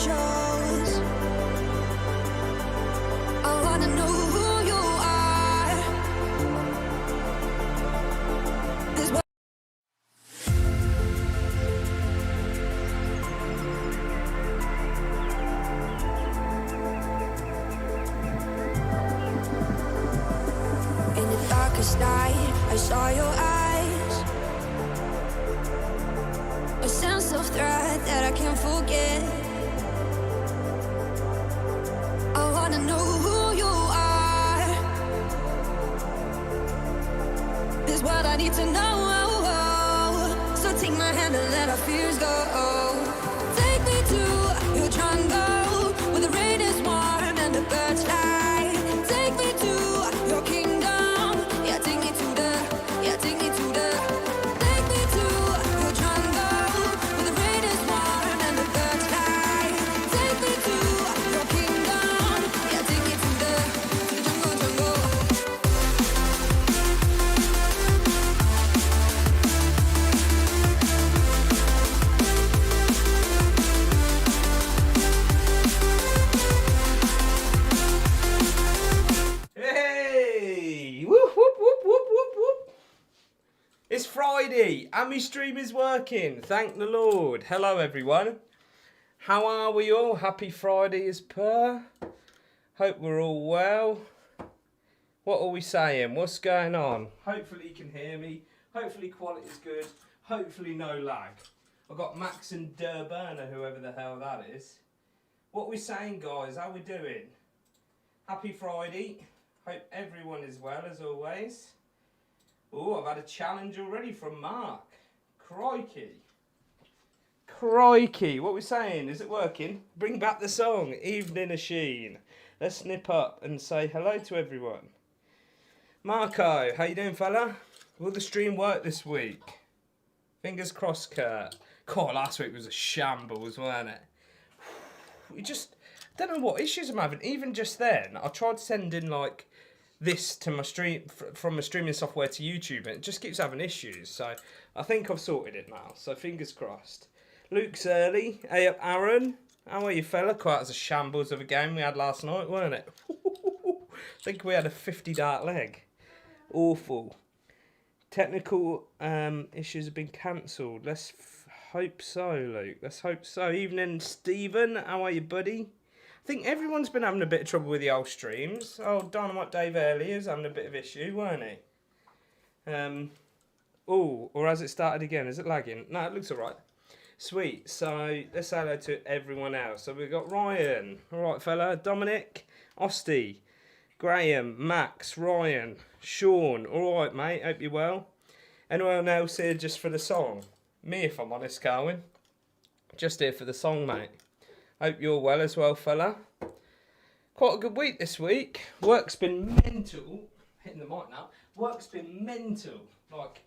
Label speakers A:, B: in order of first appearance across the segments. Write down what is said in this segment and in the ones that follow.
A: shows. I wanna know who you are. This world in the darkest night, I saw your eyes. A sense of threat that I can't forget. I wanna know who you are. This world I need to know. So take my hand and let our fears go. Take me to your jungle where the rain is warm and the birds fly. Take me to your kingdom. Yeah, take me to the. Yeah, take me to the. Take me to your jungle where the rain is warm and the birds fly. Take me to your kingdom. Yeah, take me to the jungle.
B: Hey! Whoop, whoop, whoop, whoop, whoop, whoop. It's Friday and my stream is working. Thank the Lord. Hello, everyone. How are we all? Happy Friday as per. Hope we're all well. What are we saying? What's going on? Hopefully you can hear me. Hopefully quality is good. Hopefully no lag. I've got Max and Durban or whoever the hell that is. What are we saying, guys? How we doing? Happy Friday. Hope everyone is well as always. Oh, I've had a challenge already from Mark. Crikey. Crikey. What are we saying? Is it working? Bring back the song. Evening a Sheen. Let's snip up and say hello to everyone. Marco, how you doing, fella? Will the stream work this week? Fingers crossed, Kurt. God, last week was a shambles, wasn't it? We just... I don't know what issues I'm having. Even just then, I tried sending like this to my stream from my streaming software to YouTube, and it just keeps having issues. So I think I've sorted it now. So fingers crossed. Luke's early. Hey up, Aaron. How are you, fella? Quite as a shambles of a game we had last night, weren't it? I think we had a 50 dart leg. Awful. Technical issues have been cancelled. Let's hope so, Luke. Let's hope so. Evening, Stephen. How are you, buddy? I think everyone's been having a bit of trouble with the old streams. Oh, Dynamite Dave earlier was having a bit of issue, weren't he? Oh, or has it started again? Is it lagging? No, it looks alright. Sweet. So let's say hello to everyone else. So we've got Ryan. Alright, fella. Dominic. Osty. Graham. Max. Ryan. Sean. Alright, mate. Hope you're well. Anyone else here just for the song? Me, if I'm honest, Carwin. Just here for the song, mate. Hope you're well as well, fella. Quite a good week this week. Work's been mental. Hitting the mic now. Work's been mental. Like,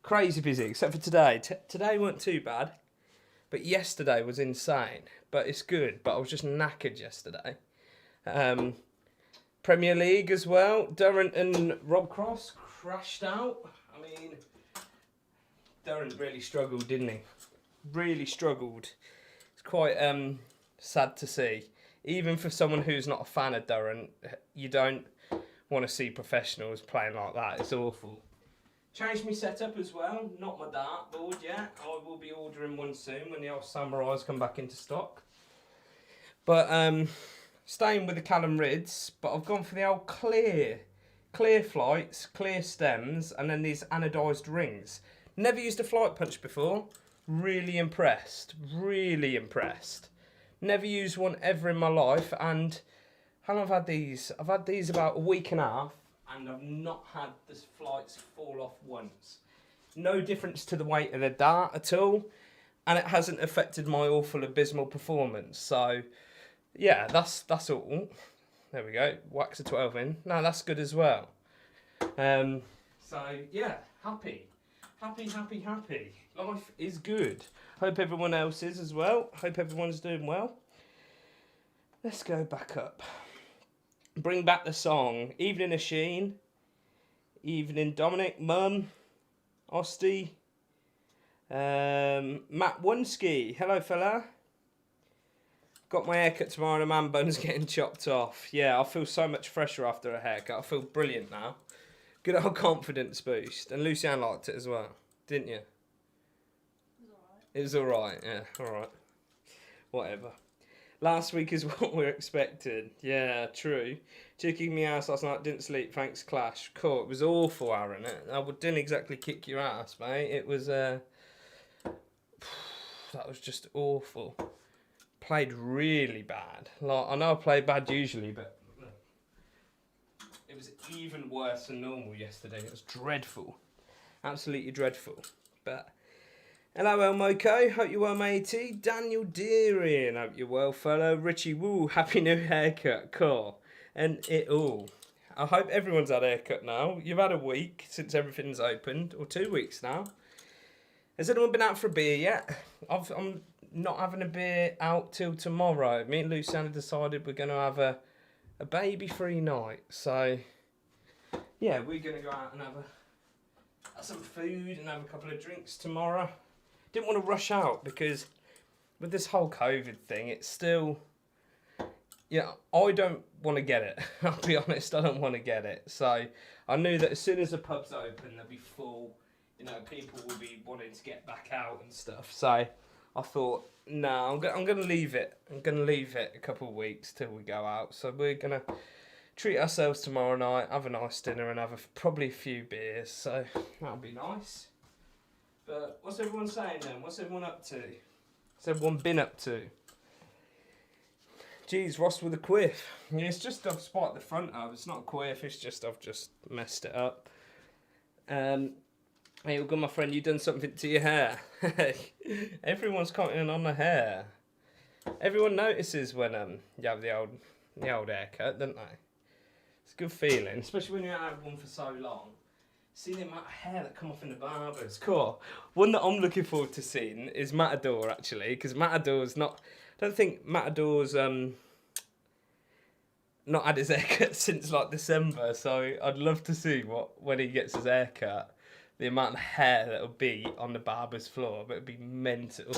B: crazy busy, except for today. Today weren't too bad. But yesterday was insane. But it's good. But I was just knackered yesterday. Premier League as well. Durrant and Rob Cross crashed out. I mean, Durrant really struggled, didn't he? Really struggled. It's quite... sad to see. Even for someone who's not a fan of Durrant, you don't want to see professionals playing like that. It's awful. Changed my setup as well. Not my dartboard yet. I will be ordering one soon when the old Samurais come back into stock. But staying with the Callum Rids, but I've gone for the old clear flights, clear stems, and then these anodised rings. Never used a flight punch before. Really impressed. Really impressed. Never used one ever in my life, and how long have I had these? I've had these about a week and a half, and I've not had the flights fall off once. No difference to the weight of the dart at all, and it hasn't affected my awful abysmal performance. So, yeah, that's all. There we go. Wax a 12 in. No, that's good as well. So, yeah, happy. Happy. Life is good. Hope everyone else is as well. Hope everyone's doing well. Let's go back up. Bring back the song. Evening, Asheen. Evening, Dominic, Mum, Osty, Matt Wunski. Hello, fella. Got my haircut tomorrow and a man bun's getting chopped off. Yeah, I feel so much fresher after a haircut. I feel brilliant now. Good old confidence boost. And Lucianne liked it as well, didn't you? It was alright, yeah, alright. Whatever. Last week is what we're expecting. Yeah, true. Kicking me ass last night, didn't sleep, thanks Clash. Cool, it was awful, Aaron. I didn't exactly kick your ass, mate. It was, that was just awful. Played really bad. Like, I know I play bad usually, but it was even worse than normal yesterday. It was dreadful. Absolutely dreadful. But hello, El Moco. Hope you're well, matey. Daniel Deering. Hope you're well, fellow. Richie Woo. Happy new haircut. Cool. And it all. I hope everyone's had a haircut now. You've had a week since everything's opened, or 2 weeks now. Has anyone been out for a beer yet? I'm not having a beer out till tomorrow. Me and Luciana decided we're going to have a baby-free night. So, yeah, we're going to go out and have some food and have a couple of drinks tomorrow. Didn't want to rush out because with this whole COVID thing, it's still... Yeah, I don't want to get it. I'll be honest, I don't want to get it. So, I knew that as soon as the pubs open, they'll be full. You know, people will be wanting to get back out and stuff. So, I thought, no, I'm going to leave it. I'm going to leave it a couple of weeks till we go out. So we're going to treat ourselves tomorrow night, have a nice dinner and have probably a few beers. So that'll be nice. But what's everyone saying then? What's everyone up to? What's everyone been up to? Geez, Ross with a quiff. Yeah, it's just I've spiked the front of. It's not a quiff, it's just I've just messed it up. Hey, well, good, my friend, you done something to your hair. Everyone's commenting on the hair. Everyone notices when you have the old haircut, don't they? It's a good feeling, especially when you haven't had one for so long. See the amount of hair that come off in the barbers. Cool. One that I'm looking forward to seeing is Matador, actually, because Matador's not... I don't think Matador's not had his haircut since, like, December, so I'd love to see when he gets his haircut. The amount of hair that'll be on the barber's floor, but it'd be mental.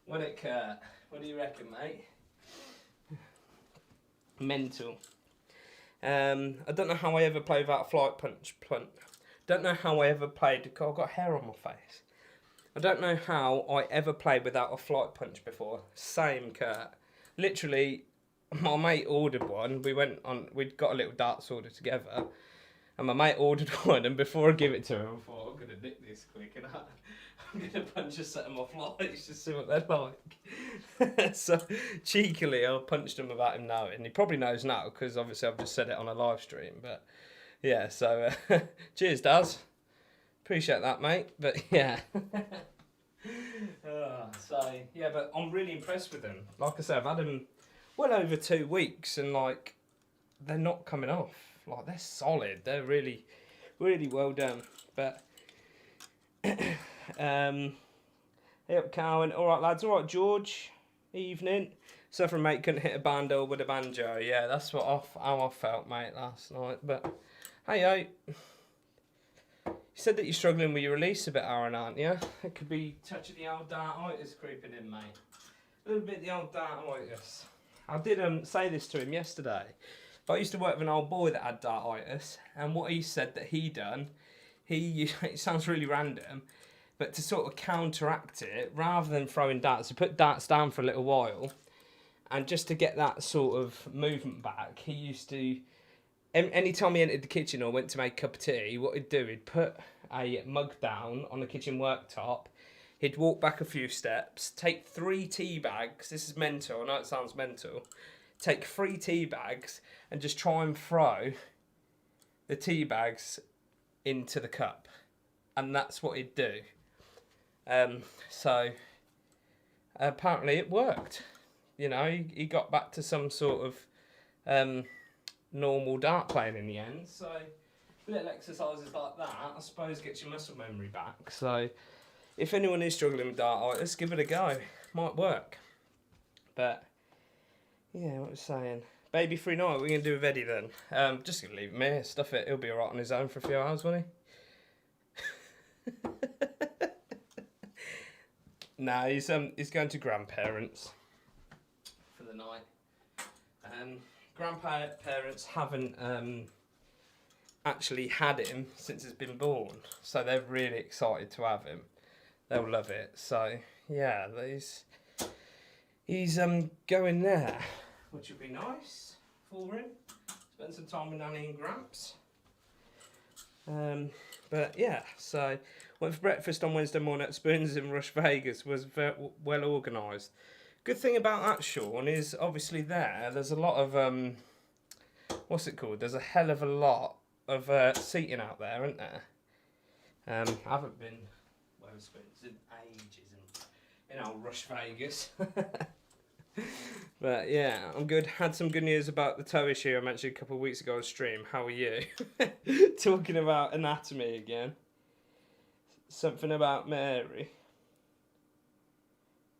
B: What it, Kurt? What do you reckon, mate? Mental. I don't know how I ever played without a flight punch. Don't know how I ever played. God, I've got hair on my face. I don't know how I ever played without a flight punch before. Same, Kurt. Literally, my mate ordered one. We'd got a little darts order together. And my mate ordered one, and before I give it to him, I thought, I'm going to nick this quick, and I'm going to punch a set of my flies, just see what they're like. So, cheekily, I punched him without him knowing. He probably knows now, because obviously I've just said it on a live stream, but, yeah, so, cheers, Daz. Appreciate that, mate, but, yeah. So, yeah, but I'm really impressed with them. Like I said, I've had them well over 2 weeks, and, like, they're not coming off. Like, they're solid. They're really, really well done. But, hey up, Cowan. All right, lads. All right, George. Evening. Suffering mate couldn't hit a bando with a banjo. Yeah, that's how I felt, mate, last night. But, hey, you said that you're struggling with your release a bit, Aaron, aren't you? It could be touching the old dartitis creeping in, mate. A little bit of the old dartitis. I did say this to him yesterday. But I used to work with an old boy that had dartitis, and what he said that he done, it sounds really random, but to sort of counteract it, rather than throwing darts, he put darts down for a little while, and just to get that sort of movement back, he used to, any time he entered the kitchen or went to make a cup of tea, what he'd do, he'd put a mug down on the kitchen worktop, he'd walk back a few steps, take 3 tea bags, this is mental, I know it sounds mental, take 3 tea bags and just try and throw the tea bags into the cup. And that's what he'd do. So apparently it worked. You know, he got back to some sort of normal dart playing in the end. So little exercises like that, I suppose, gets your muscle memory back. So if anyone is struggling with dartitis, give it a go. Might work. But yeah, what was I saying? Baby free night, we're going to do with Eddie then. Just going to leave him here, stuff it. He'll be alright on his own for a few hours, won't he? No, he's going to grandparents. other night. Grandparents haven't actually had him since he's been born, so they're really excited to have him. They'll love it. So yeah, he's going there, which would be nice for him. Spend some time with Nanny and Gramps. But yeah, so went for breakfast on Wednesday morning at Spoons in Rush Vegas. Was very well organised. Good thing about that, Sean, is obviously there's a lot of what's it called? There's a hell of a lot of seating out there, isn't there? I haven't been Spoons in ages in old Rush Vegas. But yeah, I'm good. Had some good news about the toe issue I mentioned a couple of weeks ago on stream. How are you? Talking about anatomy again. Something about Mary.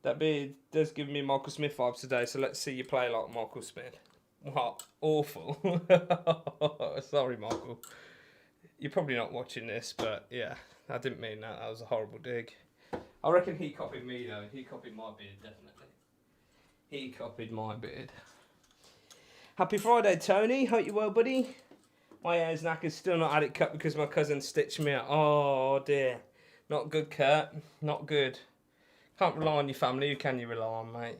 B: That beard does give me Michael Smith vibes today, so let's see you play like Michael Smith. What? Awful. Sorry, Michael. You're probably not watching this, but yeah, I didn't mean that. That was a horrible dig. I reckon he copied me though. He copied my beard, definitely. He copied my beard. Happy Friday, Tony. Hope you're well, buddy. My hair's knackered, still not had it cut because my cousin stitched me up. Oh dear. Not good, Kurt. Not good. Can't rely on your family. Who can you rely on, mate?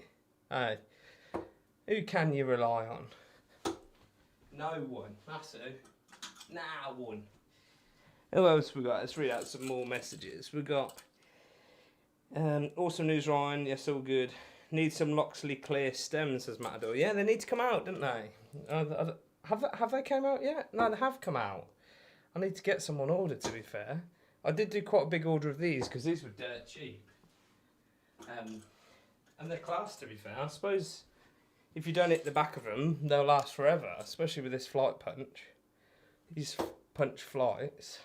B: Hey. Who can you rely on? No one. That's who. Nah, one. Who else we got? Let's read out some more messages. We got awesome news, Ryan. Yes, all good. Need some Loxley clear stems, says Matador. Yeah, they need to come out, don't they? Have they come out yet? No, they have come out. I need to get some on order, to be fair. I did do quite a big order of these because these were dirt cheap. And they're class, to be fair. I suppose if you don't hit the back of them, they'll last forever, especially with this flight punch. These punch flights.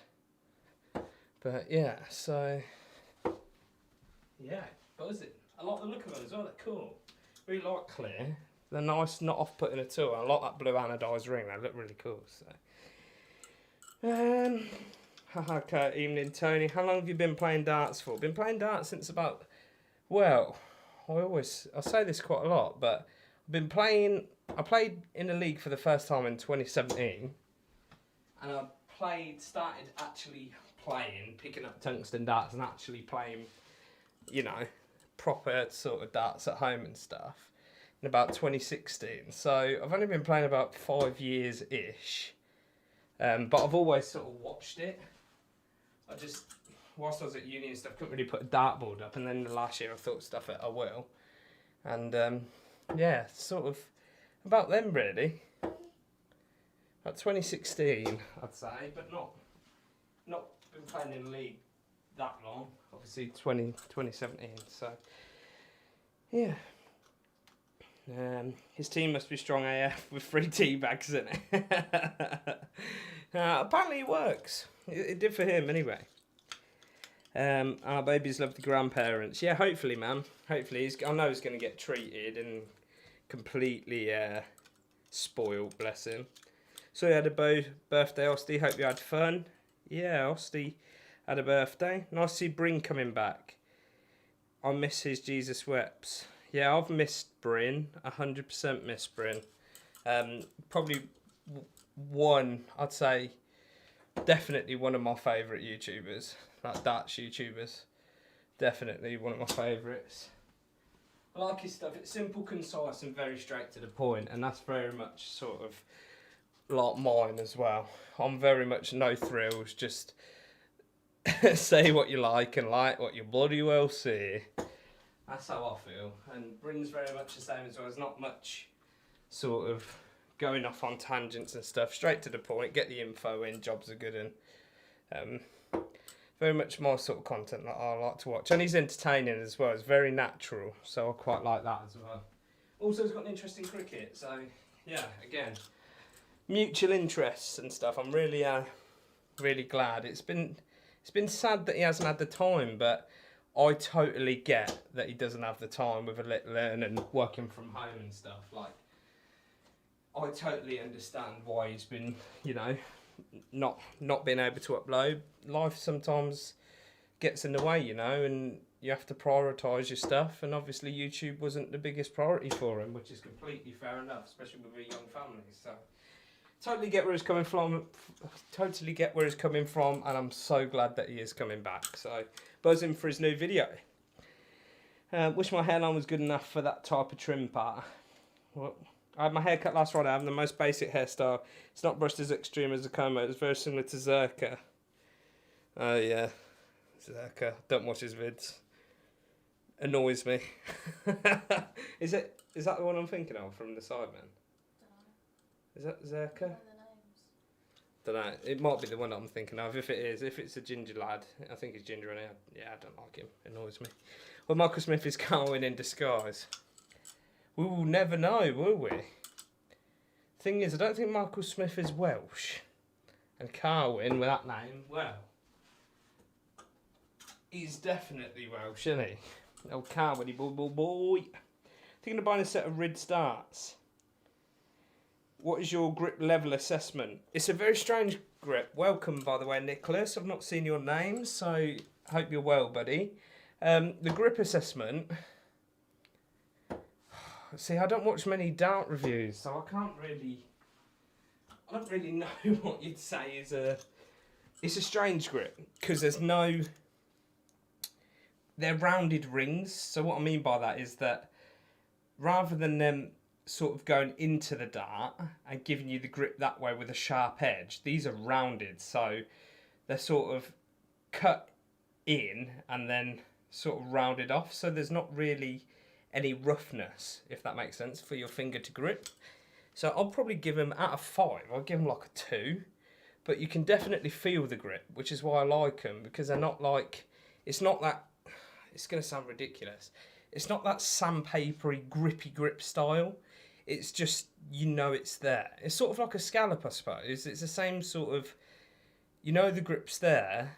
B: But yeah, so yeah, buzzing. I like the look of them as well, they're cool. Really like clear. They're nice, not off-putting at all. I like that blue anodised ring, they look really cool. So haha, Kurt, evening Tony. How long have you been playing darts for? Been playing darts since about, well, I say this quite a lot, but I played in a league for the first time in 2017, and I started actually playing, picking up tungsten darts and actually playing, you know, proper sort of darts at home and stuff in about 2016. So I've only been playing about 5 years-ish, but I've always sort of watched it. Whilst I was at uni and stuff, couldn't really put a dartboard up, and then the last year I thought stuff it, I will. And yeah, sort of about then really. About 2016, I'd say, but not been playing in the league that long. Obviously 2017, so yeah. His team must be strong AF with 3 tea bags in it. Apparently it works. It did for him anyway. Our babies love the grandparents. Yeah, hopefully, man. Hopefully, I know he's going to get treated and completely spoiled, bless him. So he had a birthday, Osty. Hope you had fun. Yeah, Osty had a birthday. Nice to see Bryn coming back. I miss his Jesus Weps. Yeah, I've missed Bryn. 100% missed Bryn. Probably one, I'd say, definitely one of my favourite YouTubers. Like darts YouTubers. Definitely one of my favourites. I like his stuff. It's simple, concise and very straight to the point, and that's very much sort of like mine as well. I'm very much no thrills, just say what you like and like what you bloody well see. That's how I feel. And Bryn's very much the same as well. There's not much sort of going off on tangents and stuff. Straight to the point, get the info in, jobs are good, and very much my sort of content that I like to watch. And he's entertaining as well. It's very natural, so I quite like that as well. Also, he's got an interesting cricket, so yeah, again, mutual interests and stuff. I'm really, really glad. It's been sad that he hasn't had the time, but I totally get that he doesn't have the time with a little and working from home and stuff. Like, I totally understand why he's been, you know, not being able to upload. Life sometimes gets in the way, you know, and you have to prioritise your stuff, and obviously YouTube wasn't the biggest priority for him, which is completely fair enough, especially with a young family. So totally get where he's coming from. Totally get where he's coming from, and I'm so glad that he is coming back. So buzzing for his new video. Wish my hairline was good enough for that type of trim part. Well, I had my hair cut last Friday. I have the most basic hairstyle. It's not brushed as extreme as a combo. It's very similar to Zerka. Oh yeah, Zerka. Don't watch his vids. Annoys me. Is that the one I'm thinking of from the Sidemen? Is that Zerka? Don't know. It might be the one I'm thinking of. If it's a ginger lad, I think he's ginger and I don't like him. Annoys me. Well, Michael Smith is Carwin in disguise. We will never know, will we? Thing is, I don't think Michael Smith is Welsh. And Carwin, with that name, well, he's definitely Welsh, isn't he? Oh, Carwin, boy. Thinking of buying a set of Lidarts. What is your grip level assessment? It's a very strange grip. Welcome, by the way, Nicholas. I've not seen your name, so hope you're well, buddy. The grip assessment. See, I don't watch many dart reviews, so I don't really know what you'd say is it's a strange grip, because they're rounded rings. So what I mean by that is that rather than them sort of going into the dart and giving you the grip that way with a sharp edge, these are rounded, so they're sort of cut in and then sort of rounded off, so there's not really any roughness, if that makes sense, for your finger to grip. So I'll probably give them, out of 5, I'll give them like a 2, but you can definitely feel the grip, which is why I like them, because they're not like, it's not that, it's going to sound ridiculous, it's not that sandpapery grippy grip style. It's just, you know, it's there. It's sort of like a scallop, I suppose. It's the same sort of, you know, the grip's there,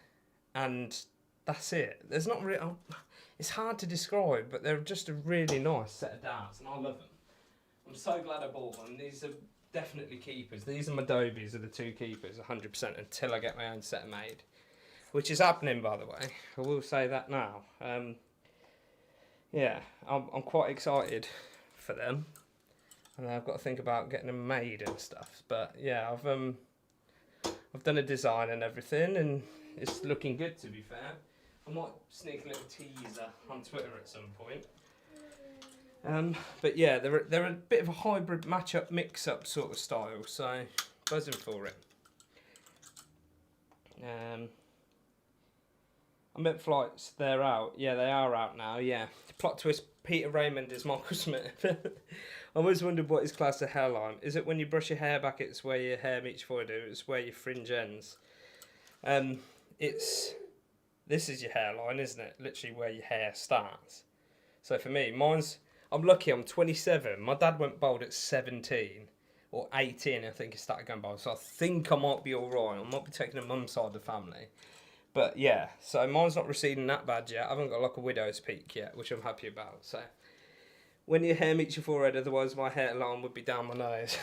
B: and that's it. There's not really, it's hard to describe, but they're just a really nice set of darts, and I love them. I'm so glad I bought them. These are definitely keepers. These are my Dobies, are the 2 keepers, 100%, until I get my own set made, which is happening, by the way. I will say that now. Yeah, I'm quite excited for them. And I've got to think about getting them made and stuff. But yeah, I've done a design and everything, and it's looking good, to be fair. I might sneak a little teaser on Twitter at some point. But yeah, they're a bit of a hybrid match-up, mix-up sort of style, so buzzing for it. I meant flights, they're out. Yeah, they are out now, yeah. Plot twist, Peter Raymond is Michael Smith. I always wondered what is class of hairline. Is it when you brush your hair back, it's where your hair meets your forehead, it's where your fringe ends? This is your hairline, isn't it? Literally where your hair starts. So for me, I'm lucky, I'm 27. My dad went bald at 17 or 18, I think he started going bald. So I think I might be alright. I might be taking a mum's side of the family. But yeah, so mine's not receding that bad yet. I haven't got like a widow's peak yet, which I'm happy about. So when your hair meets your forehead, otherwise my hairline would be down my nose.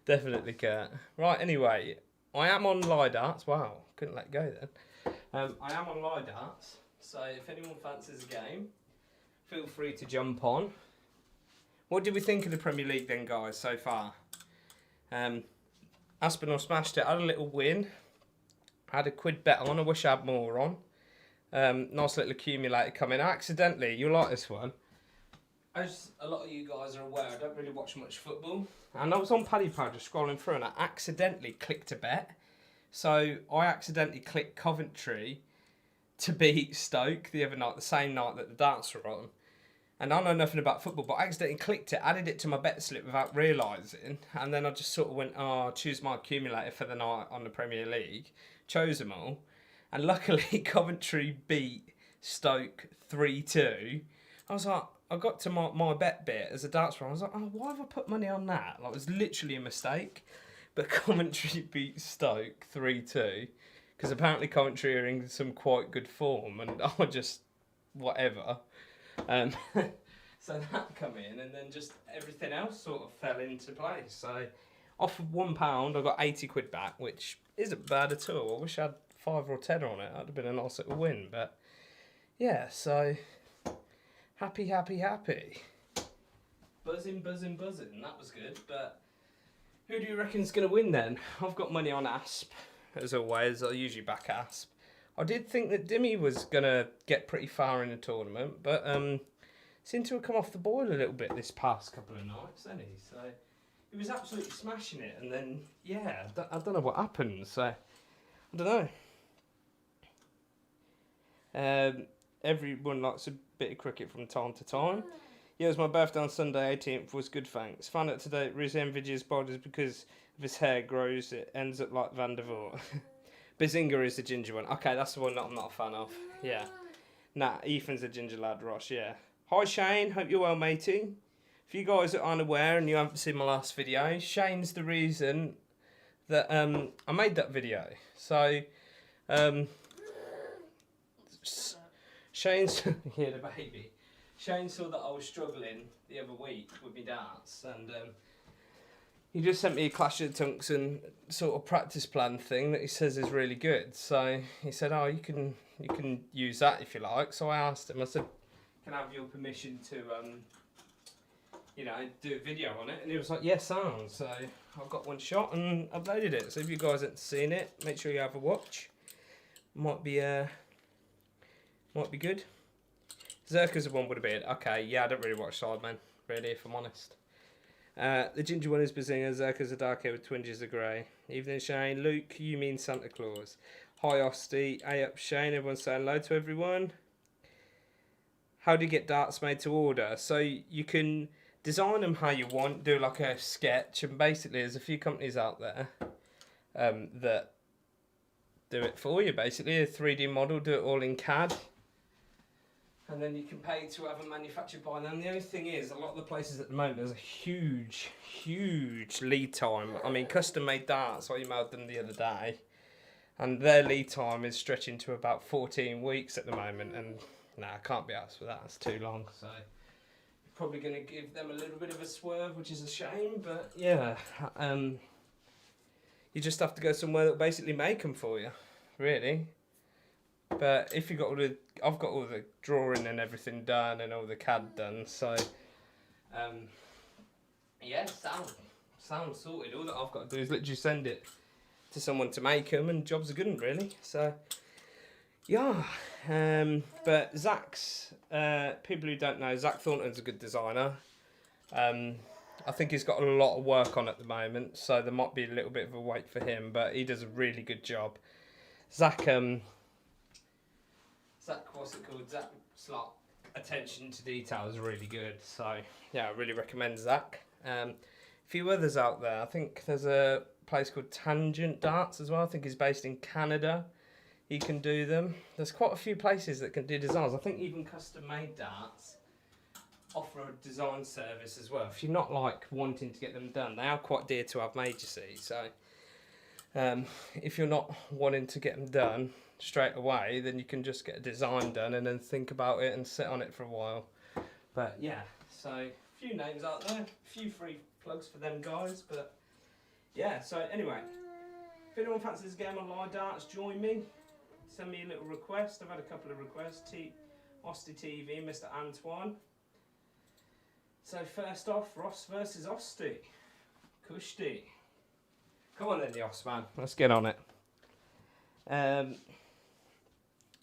B: Definitely, Kurt. Right, anyway, I am on Lidarts. Wow, couldn't let go then. I am on Lidarts, so if anyone fancies a game, feel free to jump on. What did we think of the Premier League then, guys, so far? Aspinall smashed it. I had a little win. I had a quid bet on. I wish I had more on. Nice little accumulator coming. Accidentally, you'll like this one. As a lot of you guys are aware, I don't really watch much football. And I was on Paddy Power just scrolling through, and I accidentally clicked a bet. So I accidentally clicked Coventry to beat Stoke the other night, the same night that the darts were on. And I know nothing about football, but I accidentally clicked it, added it to my bet slip without realising. And then I just sort of went, I'll choose my accumulator for the night on the Premier League. Chose them all. And luckily, Coventry beat Stoke 3-2. I was like, I got to my bet bit as a darts runner. I was like, oh, why have I put money on that? Like, it was literally a mistake. But Coventry beat Stoke 3-2. Because apparently Coventry are in some quite good form. And I just, whatever. So that come in, and then just everything else sort of fell into place. So off of £1, I got 80 quid back, which isn't bad at all. I wish I had 5 or 10 on it. That'd have been a nice little win. But yeah, so happy. Buzzing. That was good, but who do you reckon's going to win then? I've got money on Asp, as always. I usually back Asp. I did think that Dimmy was going to get pretty far in the tournament, but seemed to have come off the boil a little bit this past couple of nights, hasn't he? So he was absolutely smashing it, and then, yeah, I don't know what happened, so I don't know. Everyone likes a bit of cricket from time to time. Yeah, it was my birthday on Sunday, 18th, was good, thanks. Found out today that Riz envied his body because of his hair grows, it ends up like Van der Voort. Bazinga is the ginger one. Okay, that's the one that I'm not a fan of. Yeah. Nah, Ethan's a ginger lad, Ross, yeah. Hi Shane, hope you're well, matey. If you guys are unaware and you haven't seen my last video, Shane's the reason that I made that video. So, Shane's... yeah, the baby. Shane saw that I was struggling the other week with my darts, and he just sent me a Clash of the Tungsten sort of practice plan thing that he says is really good. So he said, "Oh, you can use that if you like." So I asked him. I said, "Can I have your permission to do a video on it?" And he was like, "Yes, sounds." So I've got one shot and uploaded it. So if you guys haven't seen it, make sure you have a watch. Might be good. Zerka's the one with a beard. Okay, yeah, I don't really watch Sidemen, really, if I'm honest. The ginger one is Bazinga, Zerka's a dark hair with twinges of grey. Evening Shane, Luke, you mean Santa Claus. Hi Osty, A up Shane, everyone's saying hello to everyone. How do you get darts made to order? So you can design them how you want, do like a sketch, and basically there's a few companies out there that do it for you, basically, a 3D model, do it all in CAD. And then you can pay to have them manufactured by them. The only thing is, a lot of the places at the moment, there's a huge lead time. I mean, custom made darts, I emailed them the other day, and their lead time is stretching to about 14 weeks at the moment, and I can't be asked for that, it's too long, so you're probably going to give them a little bit of a swerve, which is a shame, but yeah, you just have to go somewhere that will basically make them for you, really. But if you got I've got all the drawing and everything done and all the CAD done, so yeah, sound sorted. All that I've got to do is literally send it to someone to make them, and jobs are good, really. So yeah, but Zach's people who don't know, Zach Thornton's a good designer. I think he's got a lot of work on at the moment, so there might be a little bit of a wait for him, but he does a really good job. Zach, what's it called? Zach's like attention to detail is really good. So yeah, I really recommend Zach. A few others out there. I think there's a place called Tangent Darts as well. I think he's based in Canada. He can do them. There's quite a few places that can do designs. I think even custom made darts offer a design service as well. If you're not like wanting to get them done, they are quite dear to have made, you see. So if you're not wanting to get them done straight away, then you can just get a design done and then think about it and sit on it for a while. But yeah, so a few names out there, a few free plugs for them guys, but yeah, so anyway, if anyone fancies a game on Lidarts, join me, send me a little request. I've had a couple of requests, Osty TV, Mr. Antoine. So first off, Ross versus Osty, Kushti. Come on then, the Os man, let's get on it.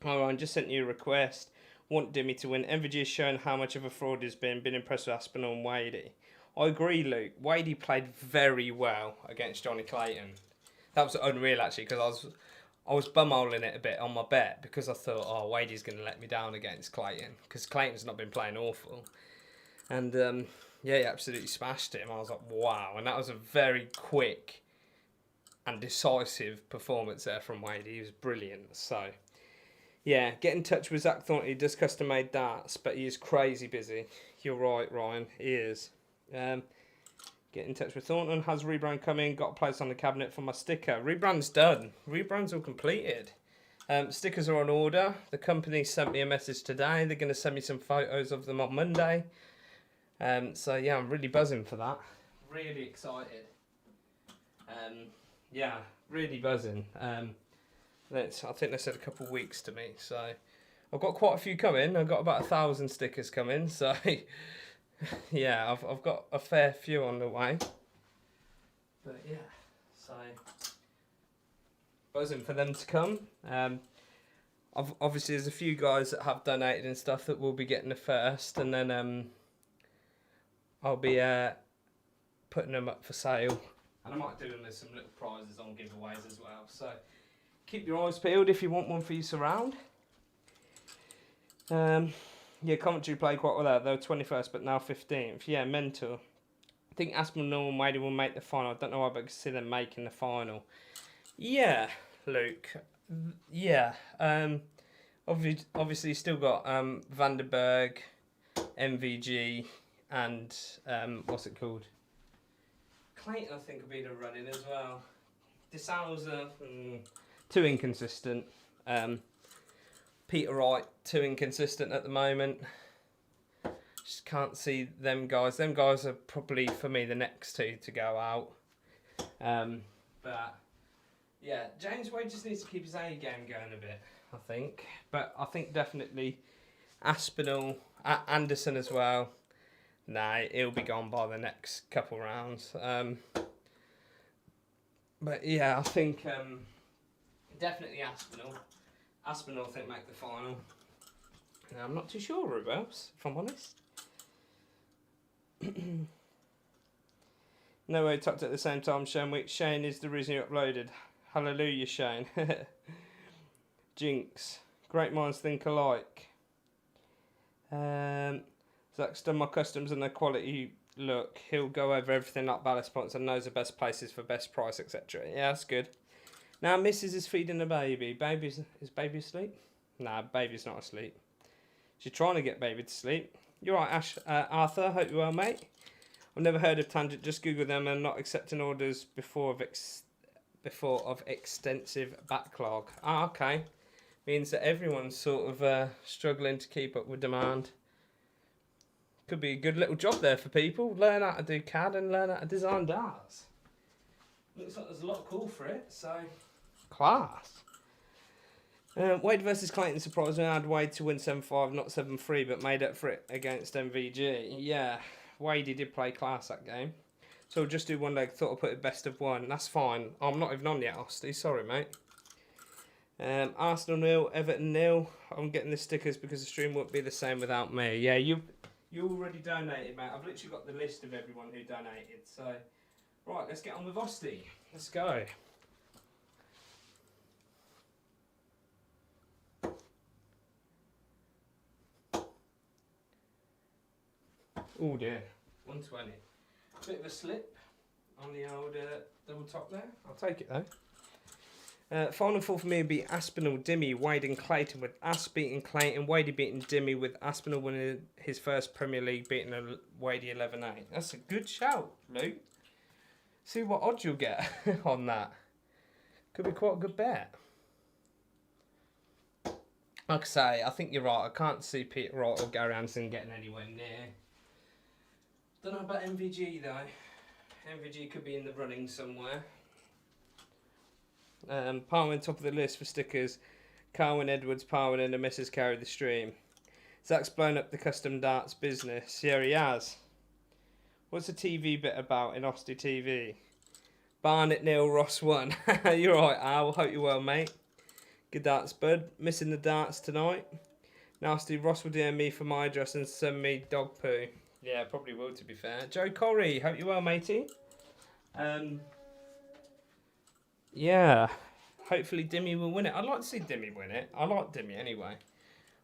B: Ryan just sent you a request. Want Dimmy to win. MVG has shown how much of a fraud he's been impressed with Aspinall and Wadey. I agree, Luke. Wadey played very well against Johnny Clayton. That was unreal, actually, because I was bumholing it a bit on my bet because I thought, oh, Wadey's going to let me down against Clayton because Clayton's not been playing awful. And yeah, he absolutely smashed him. I was like, wow. And that was a very quick and decisive performance there from Wadey. He was brilliant. So yeah, get in touch with Zach Thornton. He does custom made darts, but he is crazy busy. You're right, Ryan. He is. Get in touch with Thornton. Has rebrand coming? Got a place on the cabinet for my sticker. Rebrand's done. Rebrand's all completed. Stickers are on order. The company sent me a message today. They're going to send me some photos of them on Monday. So yeah, I'm really buzzing for that. Really excited. Yeah, really buzzing. I think they said a couple of weeks to me, so I've got quite a few coming. I've got about 1,000 stickers coming, so yeah, I've got a fair few on the way. But yeah, so buzzing for them to come. Obviously, there's a few guys that have donated and stuff that will be getting the first, and then I'll be putting them up for sale. And I might do them with some little prizes on giveaways as well. So keep your eyes peeled if you want one for your surround. Yeah, Coventry played quite well there. They were 21st, but now 15th. Yeah, mental. I think Aspinall and Wadey will make the final. I don't know why, but I can see them making the final. Yeah, Luke. Yeah. Obviously, still got Vandenberg, MVG, and what's it called? Clayton, I think, will be the running as well. De Souza, too inconsistent. Peter Wright, too inconsistent at the moment. Just can't see them guys. Them guys are probably, for me, the next two to go out. But, yeah, James Wade just needs to keep his A game going a bit, I think. But I think definitely Aspinall, Anderson as well. Nah, he'll be gone by the next couple rounds. But yeah, I think definitely Aspinall. Aspinall, I think, make the final. Now, I'm not too sure who else, if I'm honest. No way, tucked at the same time, Shane Week. Shane is the reason you uploaded. Hallelujah, Shane. Jinx. Great minds think alike. Zach's done my customs and their quality look. He'll go over everything like ballast points and knows the best places for best price, etc. Yeah, that's good. Now, Mrs. is feeding the baby. Is baby asleep? Nah, baby's not asleep. She's trying to get baby to sleep. You're right, Arthur. Hope you're well, mate. I've never heard of Tangent. Just Google them and not accepting orders before of extensive backlog. Ah, okay. Means that everyone's sort of struggling to keep up with demand. Could be a good little job there for people. Learn how to do CAD and learn how to design darts. Looks like there's a lot of call for it, so class. Wade versus Clayton surprised me. I had Wade to win 7-5, not 7-3, but made up for it against MVG. Yeah, Wade did play class that game. So we'll just do one leg. Thought I'd put it best of one. That's fine. I'm not even on yet, Austin. Sorry, mate. Arsenal 0, Everton 0. I'm getting the stickers because the stream wouldn't be the same without me. Yeah, you already donated, mate. I've literally got the list of everyone who donated. So, right, let's get on with Osti. Let's go. Oh dear, 120. Bit of a slip on the old double top there. I'll take it though. Final four for me would be Aspinall, Dimmy, Wade and Clayton, with Asp beating Clayton, Wade beating Dimmy, with Aspinall winning his first Premier League, beating Wade 11-8. That's a good shout, Luke. See what odds you'll get on that. Could be quite a good bet. Like I say, I think you're right. I can't see Peter Wright or Gary Anderson getting anywhere near. Don't know about MVG though. MVG could be in the running somewhere. Parwin top of the list for stickers. Carwin Edwards, Parwin and the missus carried the stream. Zach's blown up the custom darts business. Yeah, he has. What's the TV bit about in Osti TV? Barnet 0, Ross 1. You're right, Al. Hope you're well, mate. Good darts, bud. Missing the darts tonight. Nasty. Ross will DM me for my address and send me dog poo. Yeah, probably will, to be fair. Joe Corey, hope you're well, matey. Yeah, hopefully Dimmy will win it. I'd like to see Dimmy win it. I like Dimmy anyway.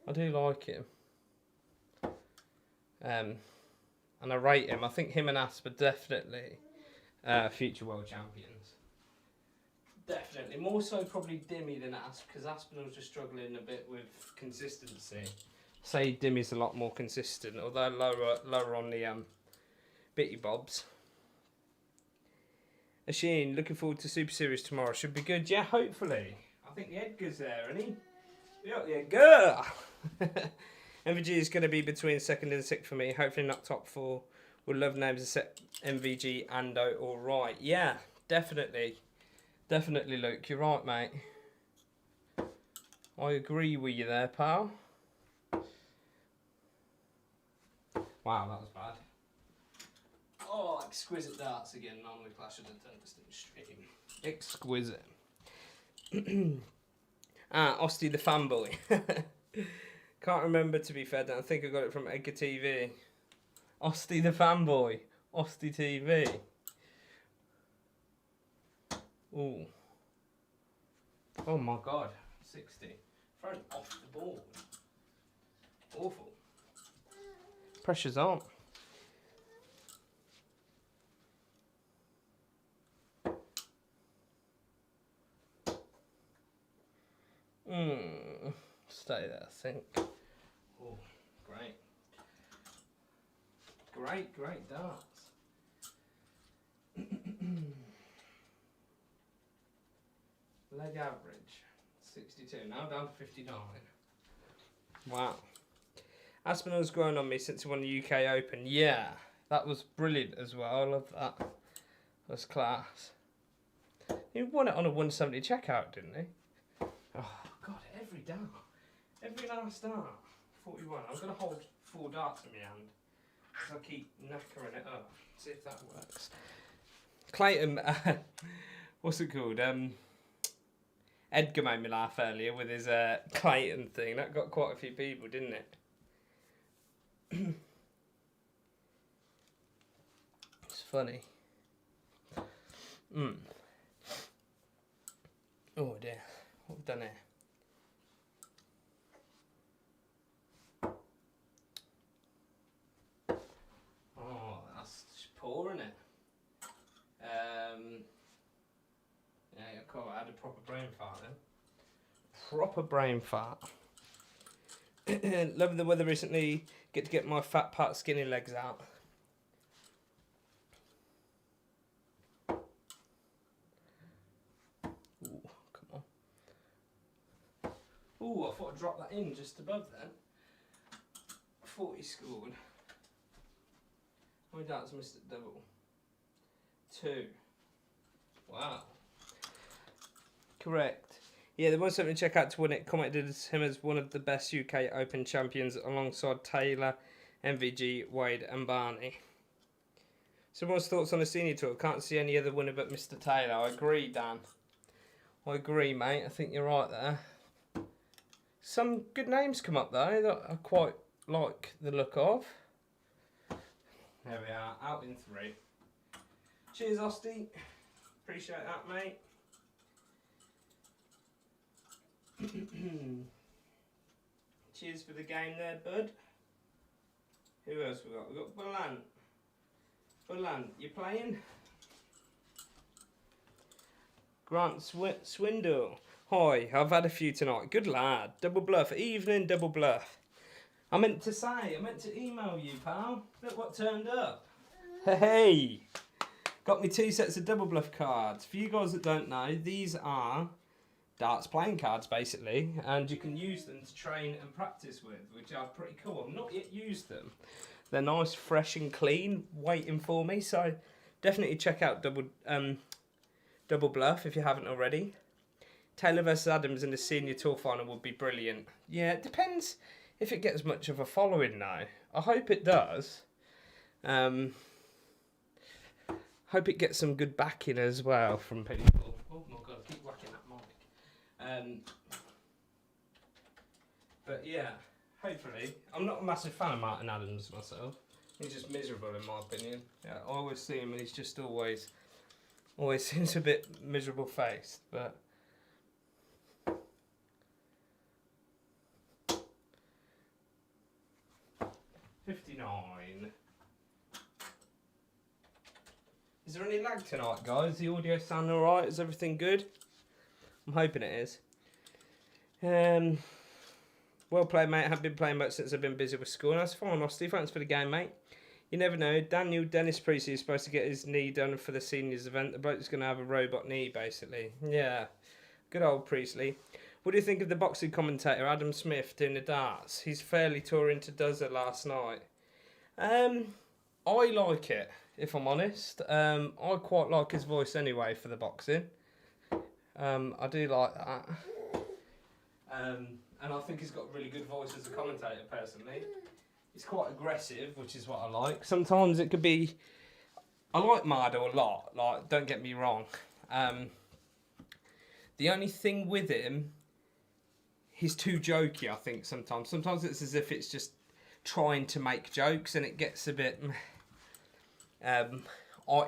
B: I do like him. And I rate him. I think him and Asp are definitely future world champions. Definitely. More so probably Dimmy than Asp, because Aspinall's just struggling a bit with consistency. Say Dimmy's a lot more consistent, although lower on the bitty bobs. Asheen, looking forward to Super Series tomorrow. Should be good. Yeah, hopefully. I think the Edgar's there, isn't he? Yeah, Edgar! MVG is going to be between 2nd and 6th for me. Hopefully not top 4. Would love names to set MVG, Ando, or Right. Yeah, definitely. Definitely, Luke. You're right, mate. I agree with you there, pal. Wow, that was bad. Oh, exquisite darts again on the Clash of the Tungsten stream. Exquisite. Osty the fanboy. Can't remember, to be fair. I think I got it from Edgar TV. Osty the fanboy. Osty TV. Ooh. Oh my god. 60. Thrown off the board. Awful. Pressure's on. Stay there, I think. Oh, great. Great darts. Leg average, 62. Now down to 59. Wow. Aspinall's grown on me since he won the UK Open. Yeah, that was brilliant as well. I love that. That's class. He won it on a 170 checkout, didn't he? Oh, God, every dart. Every last dart. 41. I'm going to hold 4 darts in my hand because I keep knackering it up. See if that works. Clayton, what's it called? Edgar made me laugh earlier with his Clayton thing. That got quite a few people, didn't it? It's funny. Oh dear, what have we done here? Oh, that's just poor, isn't it? Yeah, cool. I had a proper brain fart then. Proper brain fart. Loving the weather recently. Get to get my fat part skinny legs out. Ooh, come on. Ooh, I thought I'd drop that in just above then. 40 scored. How many darts missed at double? 2. Wow. Correct. Yeah, the 170 checkout to win it commented him as one of the best UK Open champions alongside Taylor, MVG, Wade and Barney. Someone's thoughts on the senior tour? Can't see any other winner but Mr. Taylor. I agree, Dan. I agree, mate. I think you're right there. Some good names come up though that I quite like the look of. There we are, out in 3. Cheers, Osty. Appreciate that, mate. Cheers for the game there, bud. Who else we got? We got Bullant. Bullant, you playing? Grant Swindle. Hi, I've had a few tonight. Good lad. Double bluff. Evening double bluff. I meant to email you, pal. Look what turned up. Hey! Got me 2 sets of double bluff cards. For you guys that don't know, these are darts playing cards basically, and you can use them to train and practice with, which are pretty cool. I've not yet used them. They're nice, fresh and clean, waiting for me, so definitely check out double bluff if you haven't already. Taylor versus Adams in the senior tour final would be brilliant. Yeah, it depends if it gets much of a following now. I hope it does. Hope it gets some good backing as well from people. Oh my god, I keep whacking that mic. But yeah, hopefully. I'm not a massive fan of Martin Adams myself. He's just miserable in my opinion. Yeah, I always see him and he's just always seems a bit miserable faced, but 59. Is there any lag tonight, guys? The audio sound alright? Is everything good? I'm hoping it is. Well played, mate. I haven't been playing much since I've been busy with school. That's fine, Osty. Thanks for the game, mate. You never know. Daniel Dennis Priestley is supposed to get his knee done for the seniors event. The bloke's going to have a robot knee, basically. Yeah. Good old Priestley. What do you think of the boxing commentator, Adam Smith, doing the darts? He's fairly tore into Dozer last night. I like it, if I'm honest. I quite like his voice anyway for the boxing. I do like that. And I think he's got a really good voice as a commentator, personally. It's quite aggressive, which is what I like. Sometimes it could be. I like Mardo a lot. Like, don't get me wrong. The only thing with him, he's too jokey. I think sometimes it's as if it's just trying to make jokes, and it gets a bit.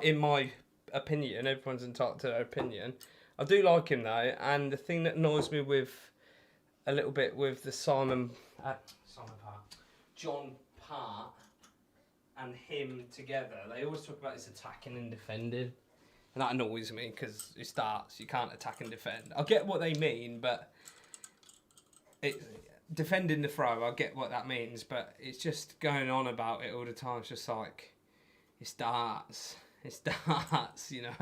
B: In my opinion, everyone's entitled to their opinion. I do like him though, and the thing that annoys me with a little bit with the John Part and him together, they always talk about his attacking and defending, and that annoys me because it starts. You can't attack and defend. I get what they mean, but defending the throw, I get what that means, but it's just going on about it all the time. It's just like it starts. You know.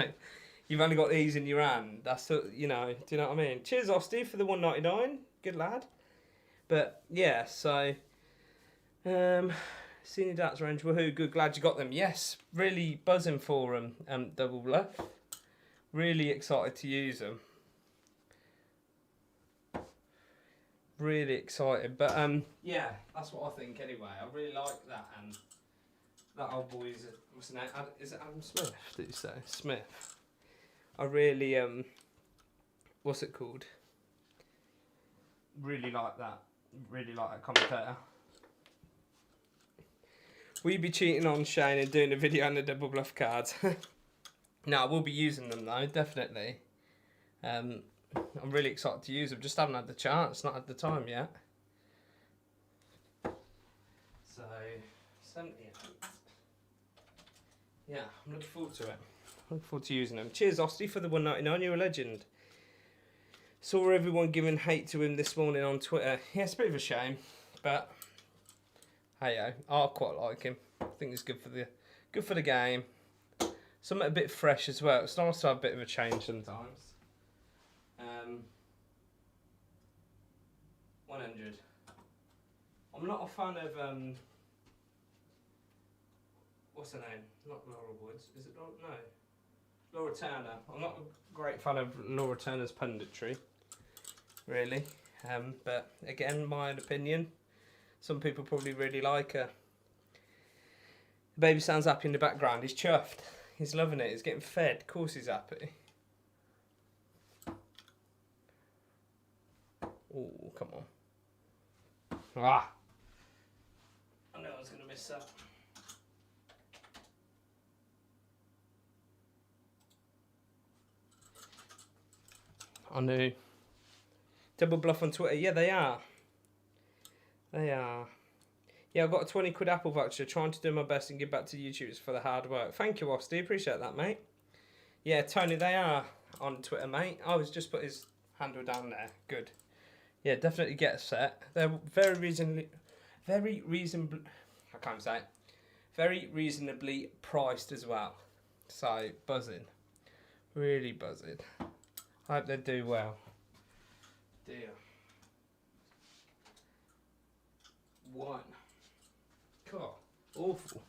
B: You've only got these in your hand. That's you know. Do you know what I mean? Cheers, Osty, for the $1.99. Good lad. But yeah, so senior darts range. Woohoo! Good. Glad you got them. Yes, really buzzing for them. Double bluff. Really excited to use them. Really excited. But yeah, that's what I think anyway. I really like that, and that old boy is what's his name? Is it Adam Smith? Did you say Smith? I really what's it called? Really like that. Really like that commentator. Will you be cheating on Shane and doing a video on the double bluff cards? No, I will be using them though, definitely. I'm really excited to use them. Just haven't had the chance, not had the time yet. So 78. Yeah, I'm looking forward to it. Looking forward to using them. Cheers, Osty, for the $1.99. You're a legend. Saw everyone giving hate to him this morning on Twitter. Yeah, it's a bit of a shame, but hey, I quite like him. I think he's good for the game. Something a bit fresh as well. It's nice to have a bit of a change sometimes. 100. I'm not a fan of what's her name? Not Laura Woods. Is it Laura? No. Laura Turner. I'm not a great fan of Laura Turner's punditry, really. But again, my opinion. Some people probably really like her. The baby sounds happy in the background. He's chuffed. He's loving it. He's getting fed. Of course he's happy. Oh, come on. Ah! I knew I was going to miss that. I knew. Double bluff on Twitter. Yeah, they are. They are. Yeah, I've got a 20 quid Apple voucher. Trying to do my best and give back to YouTubers for the hard work. Thank you, Osty. Appreciate that, mate. Yeah, Tony, they are on Twitter, mate. I was just put his handle down there. Good. Yeah, definitely get a set. They're very reasonably priced as well. So, buzzing. Really buzzing. I hope they do well. Dear. 1. God, awful.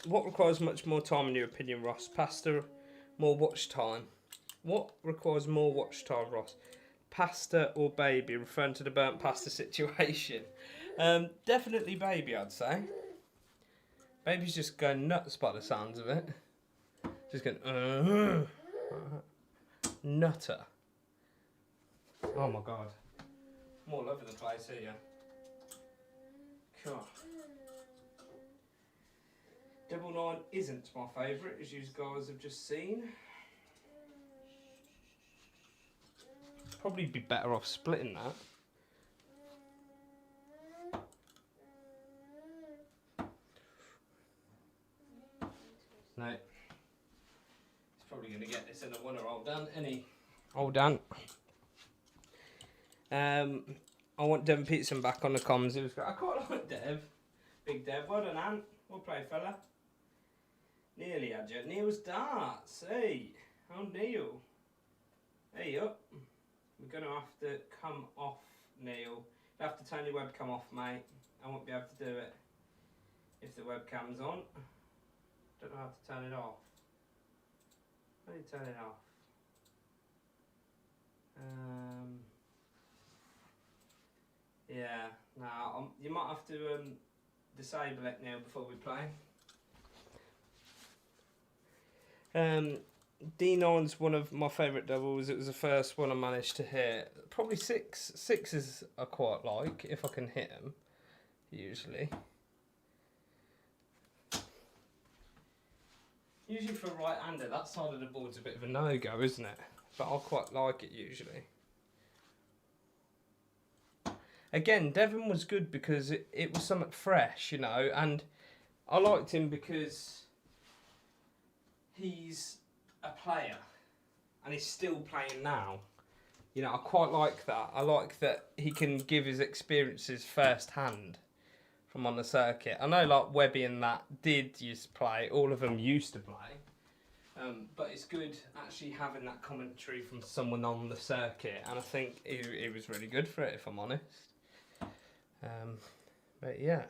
B: What requires much more time in your opinion, Ross? Pasta, more watch time. What requires more watch time, Ross? Pasta or baby? Referring to the burnt pasta situation. Definitely baby, I'd say. Baby's just going nuts by the sounds of it. Just going, nutter. Oh my God. I'm all over the place here. God. 99 isn't my favourite, as you guys have just seen. Probably be better off splitting that. No. He's probably going to get this in a winner. Old Dan, any? Old Dan. I want Devon Peterson back on the comms. It was great. I quite like Dev. Big Dev. Well done, Ant. Well played, fella. Nearly had you. Neil's darts. Hey. Oh, Neil. Hey, up. We're going to have to come off, Neil. You have to turn your webcam off, mate. I won't be able to do it if the webcam's on. Don't know how to turn it off. How do you turn it off? Yeah, no, You might have to disable it now before we play. D9's one of my favourite doubles. It was the first one I managed to hit. Probably six. Sixes I quite like if I can hit them. Usually. Usually for a right-hander, that side of the board's a bit of a no-go, isn't it? But I quite like it usually. Again, Devon was good because it was something fresh, you know, and I liked him because he's a player and he's still playing now. You know, I quite like that. I like that he can give his experiences first hand from on the circuit. I know like Webby and that did used to play, all of them used to play. But it's good actually having that commentary from someone on the circuit, and I think he was really good for it, if I'm honest. But yeah.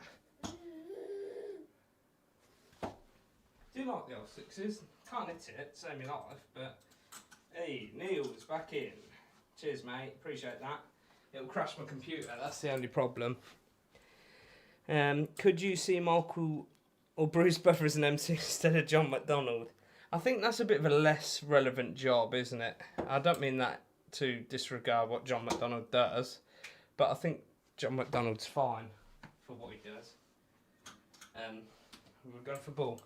B: Do like the old sixes. Can't hit it, save me life, but hey, Neil's back in. Cheers, mate. Appreciate that. It'll crash my computer, that's the only problem. Could you see Michael or Bruce Buffer as an MC instead of John McDonald? I think that's a bit of a less relevant job, isn't it? I don't mean that to disregard what John McDonald does, but I think John McDonald's fine for what he does. We're going for ball.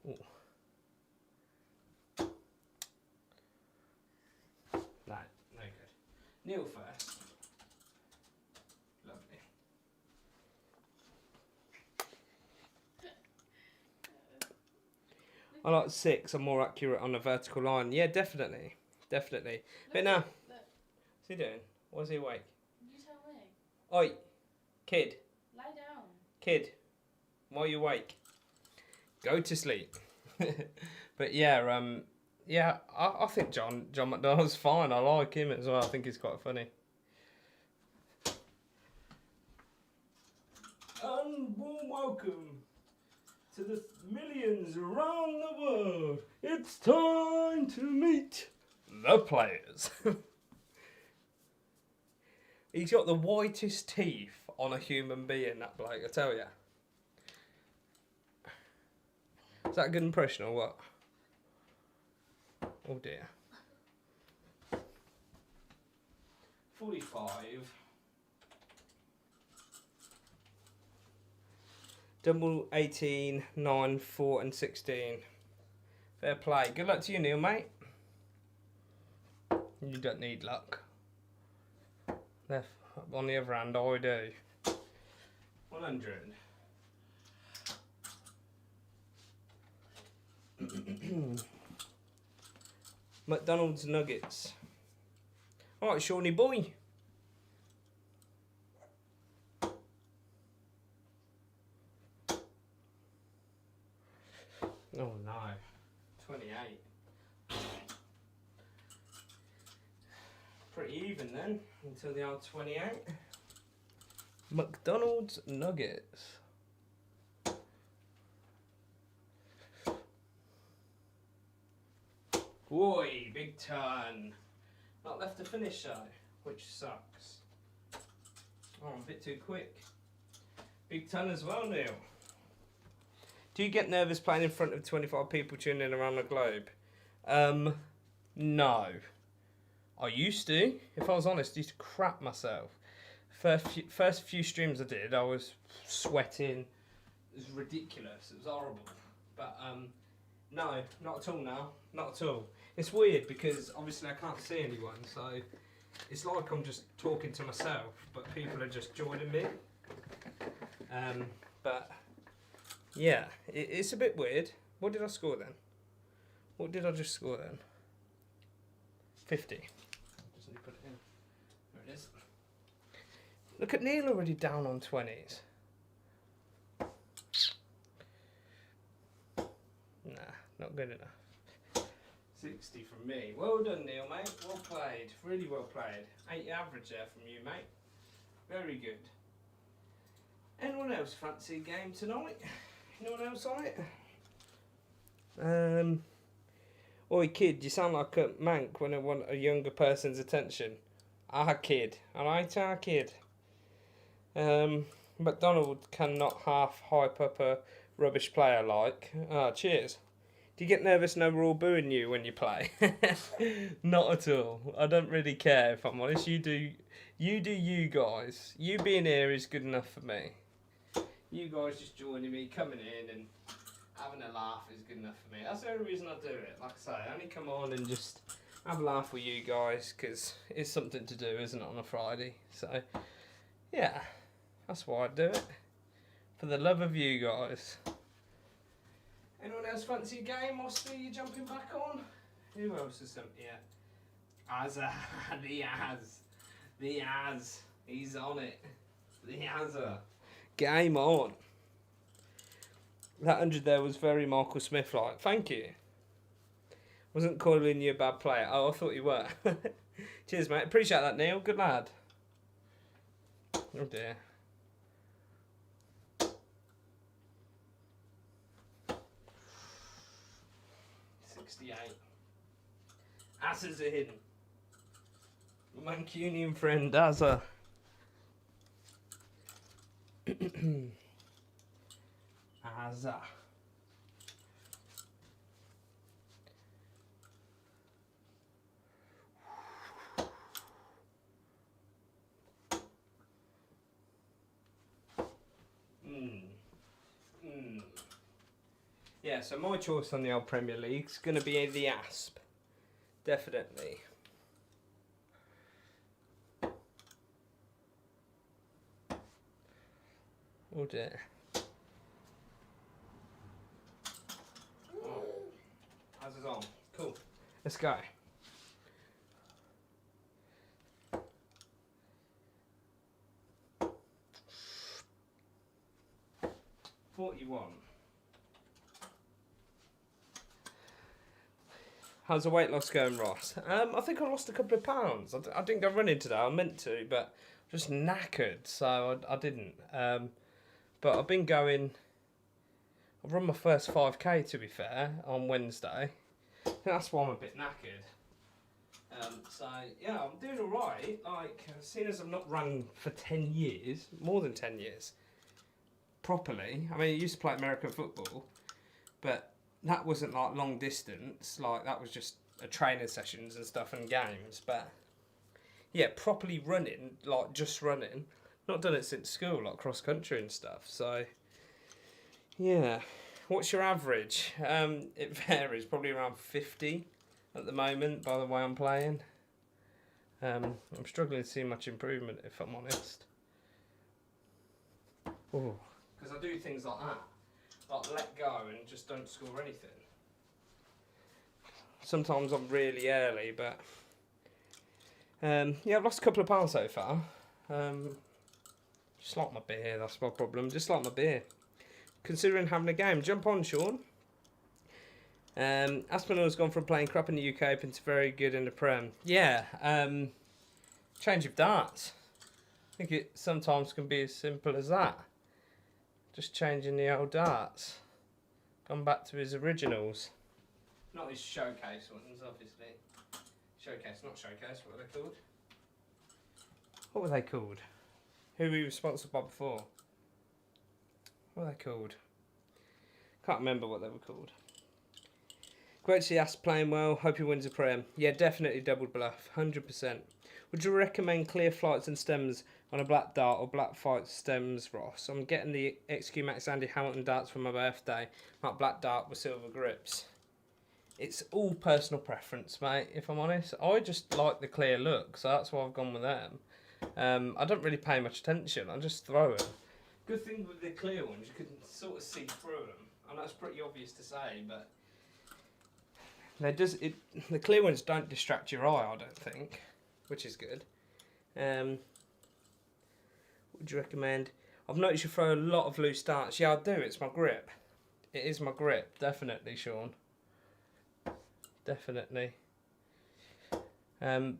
B: Ooh. No good. Neil first. Lovely. I like 6. I'm more accurate on a vertical line. Yeah, definitely. Definitely. But now, what's he doing? Why is he awake?
C: You tell me.
B: Oi, kid.
C: Lie down.
B: Kid, why are you awake? Go to sleep. But yeah, yeah, I think John McDonald's fine. I like him as well. I think he's quite funny. And warm welcome to the millions around the world. It's time to meet the players. He's got the whitest teeth on a human being, that bloke, I tell you. Is that a good impression or what? Oh dear. 45. Double 18, 9, 4 and 16. Fair play. Good luck to you, Neil, mate. You don't need luck. On the other hand, I do. 100. McDonald's nuggets. Alright, Shawnee boy. Oh no. 28. Pretty even then, until the old 28. McDonald's nuggets. Boy, big turn. Not left to finish though, which sucks. Oh, I'm a bit too quick. Big turn as well, Neil. Do you get nervous playing in front of 25 people tuning in around the globe? No. I used to. If I was honest, I used to crap myself. First few streams I did, I was sweating. It was ridiculous. It was horrible. But no, not at all now. Not at all. It's weird because obviously I can't see anyone, so it's like I'm just talking to myself, but people are just joining me. But yeah, it's a bit weird. What did I score then? What did I just score then? 50. Just need to put it in. There it is. Look at Neil already down on 20s. Nah, not good enough. 60 from me. Well done, Neil, mate. Well played. Really well played. 80 average there from you, mate. Very good. Anyone else fancy a game tonight? Anyone else on it? Oi, kid, you sound like a mank when I want a younger person's attention. Our kid. Alright, our kid. McDonald cannot half hype up a rubbish player like. Ah, cheers. Do you get nervous and we're all booing you when you play? Not at all. I don't really care, if I'm honest. You guys. You being here is good enough for me. You guys just joining me, coming in and having a laugh is good enough for me. That's the only reason I do it. Like I say, I only come on and just have a laugh with you guys because it's something to do, isn't it, on a Friday? So, yeah, that's why I do it. For the love of you guys. Anyone else fancy a game whilst you're jumping back on? Who else is here? Azza, the Az. He's on it. The Azza. Game on. That 100 there was very Michael Smith-like. Thank you. Wasn't calling you a bad player. Oh, I thought you were. Cheers, mate. Appreciate that, Neil. Good lad. Oh, dear. Asses are hidden. My Mancunian friend Azza. Azza. Yeah, so my choice on the old Premier League's going to be the Asp. Definitely. Oh dear. Oh. How's it on? Cool. Let's go. $41. How's the weight loss going, Ross? I think I lost a couple of pounds. I didn't go running today. I meant to, but just knackered, so I didn't. But I've been going. I've run my first 5k, to be fair, on Wednesday. I think that's why I'm a bit knackered. So yeah, I'm doing all right. Like, seeing as I've not run for 10 years, more than 10 years, properly. I mean, I used to play American football, but that wasn't like long distance, like that was just a training sessions and stuff and games. But yeah, properly running, like just running, not done it since school, like cross country and stuff. So yeah, what's your average? It varies, probably around 50 at the moment by the way I'm playing. I'm struggling to see much improvement, if I'm honest. Because I do things like that. Like let go and just don't score anything. Sometimes I'm really early, but yeah, I've lost a couple of pounds so far. Just like my beer, that's my problem. Just like my beer. Considering having a game, jump on, Sean. Aspinall's gone from playing crap in the UK Open to very good in the Prem. Yeah, change of darts. I think it sometimes can be as simple as that. Just changing the old darts. Gone back to his originals. Not his showcase ones, obviously. Showcase, not showcase, what were they called? What were they called? Who we were sponsored by before? What were they called? Can't remember what they were called. Great to see us playing well. Hope he wins a Prem. Yeah, definitely double bluff. 100%. Would you recommend clear flights and stems on a black dart or black fight stems, Ross? I'm getting the XQ Max Andy Hamilton darts for my birthday. Like black dart with silver grips. It's all personal preference, mate, if I'm honest. I just like the clear look, so that's why I've gone with them. I don't really pay much attention. I just throw them. Good thing with the clear ones, you can sort of see through them. I know it's pretty obvious to say, but the clear ones don't distract your eye, I don't think, which is good. What would you recommend? I've noticed you throw a lot of loose darts. Yeah, I do. It's my grip. It is my grip, definitely, Sean. Definitely.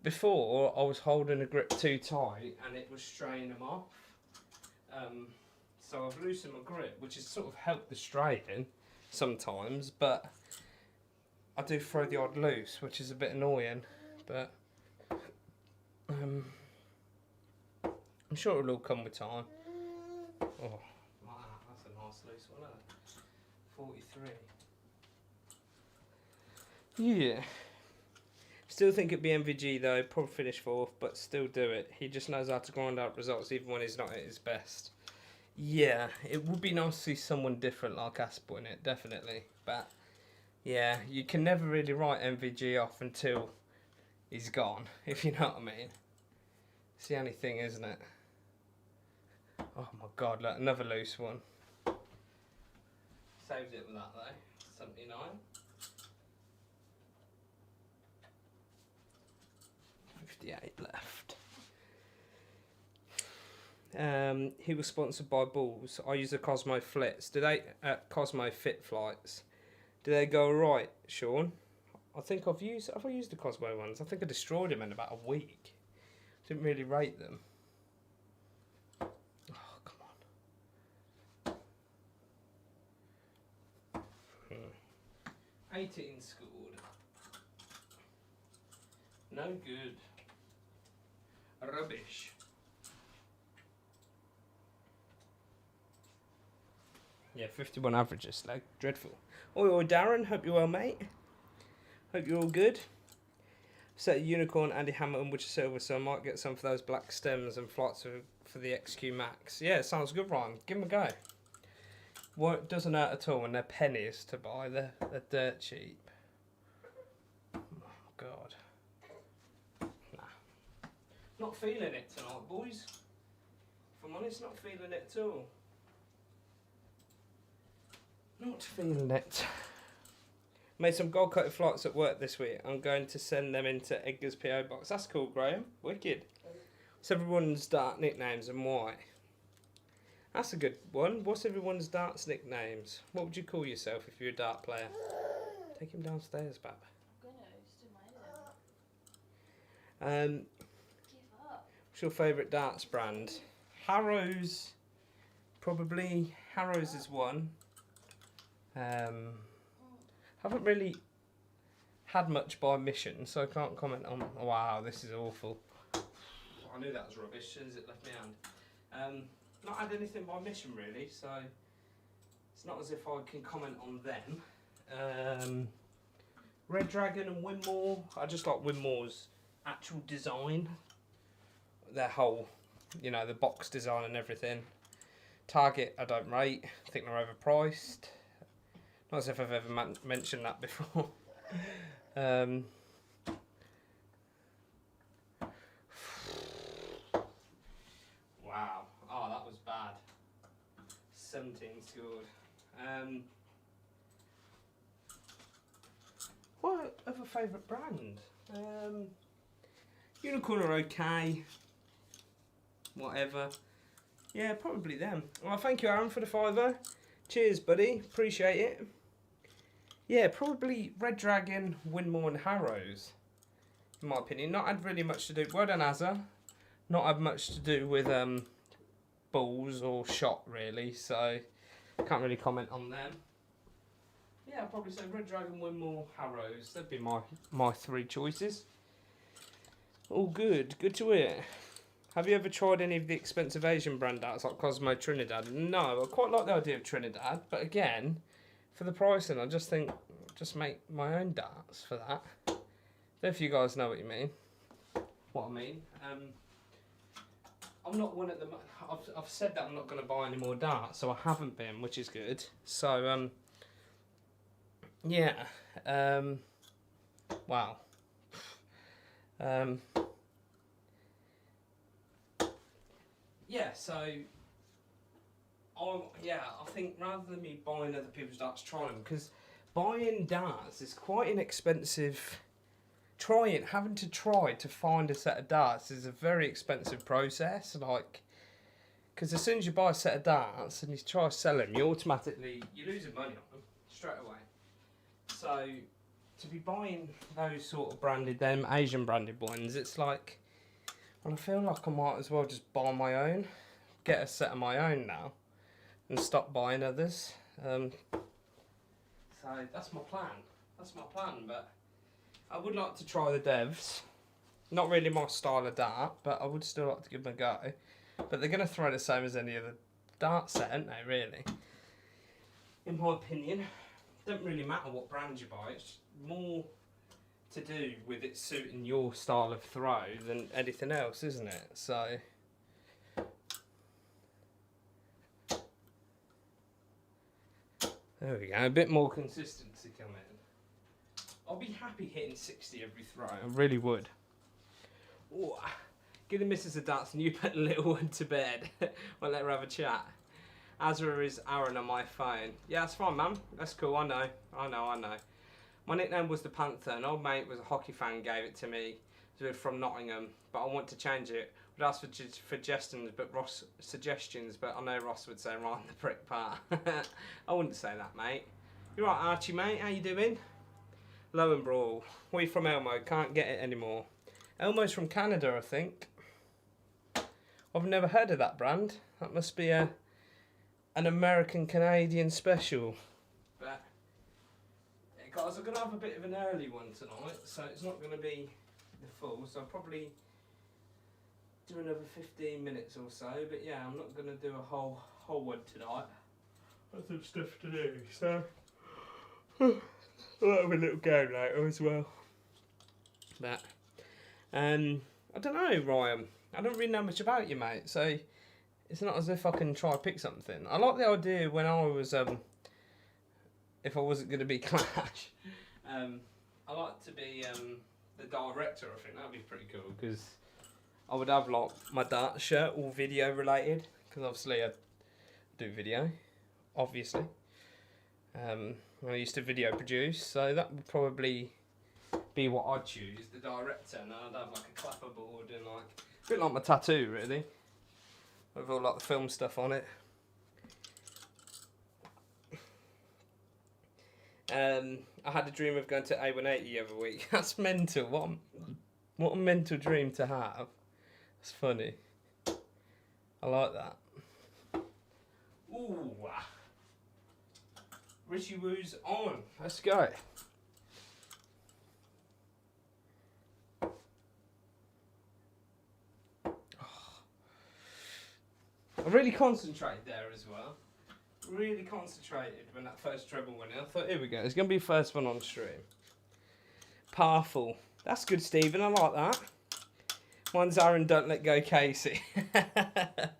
B: Before, I was holding the grip too tight and it was straining them off. So I've loosened my grip, which has sort of helped the straining sometimes, but I do throw the odd loose, which is a bit annoying. But I'm sure it'll all come with time. Oh, wow, that's a nice loose one, isn't it? 43. Yeah. Still think it'd be MVG though, probably finish 4th, but still do it. He just knows how to grind out results even when he's not at his best. Yeah, it would be nice to see someone different like Aspel in it, definitely. But yeah, you can never really write MVG off until he's gone, if you know what I mean. It's the only thing, isn't it? Oh my god, look, another loose one. Saved it with that though, 79. 58 left. He was sponsored by Bulls. I use the Cosmo Flits. Do they Cosmo Fit Flights? Do they go right, Sean? I think I've used the Cosmo ones. I think I destroyed them in about a week. Didn't really rate them. Oh, come on. 18 scored. No good. Rubbish. Yeah, 51 averages, like dreadful. Oi, Darren, hope you're well, mate. Hope you're all good. Set a unicorn, Andy Hamilton, which is silver, so I might get some for those black stems and flights for the XQ Max. Yeah, sounds good, Ryan. Give them a go. Well, it doesn't hurt at all when they're pennies to buy. They're dirt cheap. Oh, God. Not feeling it tonight, boys. If I'm honest, not feeling it at all. Not feeling it. Made some gold coated flights at work this week. I'm going to send them into Edgar's PO box. That's cool, Graham. Wicked. What's everyone's dart nicknames and why? That's a good one. What's everyone's darts nicknames? What would you call yourself if you're a dart player? Take him downstairs, Bab. What's your favourite darts brand? Harrows, probably. Harrows is one. Haven't really had much by mission, so I can't comment on. Wow, this is awful. I knew that was rubbish as soon as it left my hand. Not had anything by mission really, so it's not as if I can comment on them. Red Dragon and Winmore. I just like Winmore's actual design. Their whole, you know, the box design and everything. Target, I don't rate. I think they're overpriced. Not as if I've ever mentioned that before. Wow. Oh, that was bad. 17 scored. What other favourite brand? Unicorn are okay. Whatever. Yeah, probably them. Well, thank you, Aaron, for the $5. Cheers, buddy. Appreciate it. Yeah, probably Red Dragon, Winmore and Harrows, in my opinion. Not had really much to do. Well done, Azza. Not had much to do with balls or shot, really. So, can't really comment on them. Yeah, I'd probably say Red Dragon, Winmore, Harrows. That'd be my 3 choices. All good. Good to hear. Have you ever tried any of the expensive Asian brand darts like Cosmo Trinidad? No, I quite like the idea of Trinidad, but again, for the pricing, I just think, just make my own darts for that. Don't know if you guys know what you mean. What I mean. I'm not one at the moment. I've said that I'm not going to buy any more darts, so I haven't been, which is good. So, yeah. Wow. Yeah, so I think rather than me buying other people's darts, try them, because buying darts is quite an expensive. Having to try to find a set of darts is a very expensive process. Like, because as soon as you buy a set of darts and you try to sell them, you're losing money on them straight away. So to be buying those sort of them Asian branded ones, it's like. And I feel like I might as well just buy my own, get a set of my own now, and stop buying others. So that's my plan. But I would like to try the devs. Not really my style of dart, but I would still like to give them a go. But they're going to throw the same as any other dart set, aren't they, really? In my opinion. Doesn't really matter what brand you buy, it's more to do with it suiting your style of throw than anything else, isn't it? So there we go, a bit more consistency coming. I'll be happy hitting 60 every throw, I really would. Ooh, give the missus a dance and you put the little one to bed. I'll let her have a chat. Azra is Aaron on my phone. Yeah, that's fine, man. That's cool, I know. My nickname was the Panther. An old mate was a hockey fan, gave it to me. He was from Nottingham, but I want to change it. Would ask for suggestions, but I know Ross would say Ryan the Prick part. I wouldn't say that, mate. You're right, Archie, mate. How you doing? Low and Brawl. We from Elmo. Can't get it anymore. Elmo's from Canada, I think. I've never heard of that brand. That must be an American-Canadian special. But guys, I'm going to have a bit of an early one tonight, so it's not going to be the full, so I'll probably do another 15 minutes or so, but yeah, I'm not going to do a whole one tonight. I've some stuff to do, so I'll have a little go later as well. But, I don't know, Ryan, I don't really know much about you, mate, so it's not as if I can try and pick something. I like the idea when I was, if I wasn't going to be Clash, I like to be the director. I think that'd be pretty cool because I would have like my dart shirt all video related because obviously I do video, obviously. I used to video produce, so that would probably be what I'd choose, the director, and I'd have like a clapperboard and like a bit like my tattoo really, with all like the film stuff on it. I had a dream of going to A180 the other week. That's mental. What a mental dream to have. It's funny. I like that. Ooh. Richie Woo's on. Let's go. I really concentrated there as well. Really concentrated when that first treble went in. I thought, here we go, it's going to be the first one on stream. Powerful. That's good, Stephen, I like that. Mine's Aaron, don't let go, Casey. I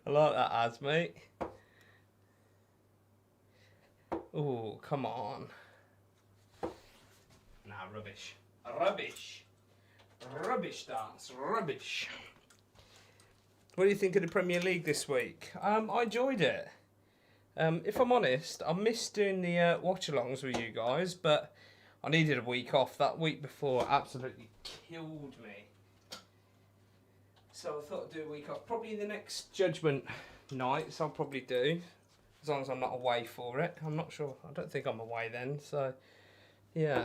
B: like that as, mate. Oh, come on. Nah, rubbish. Rubbish. Rubbish dance, rubbish. What do you think of the Premier League this week? I enjoyed it. If I'm honest, I missed doing the watch-alongs with you guys, but I needed a week off. That week before absolutely killed me. So I thought I'd do a week off. Probably the next Judgment nights I'll probably do, as long as I'm not away for it. I'm not sure. I don't think I'm away then, so yeah.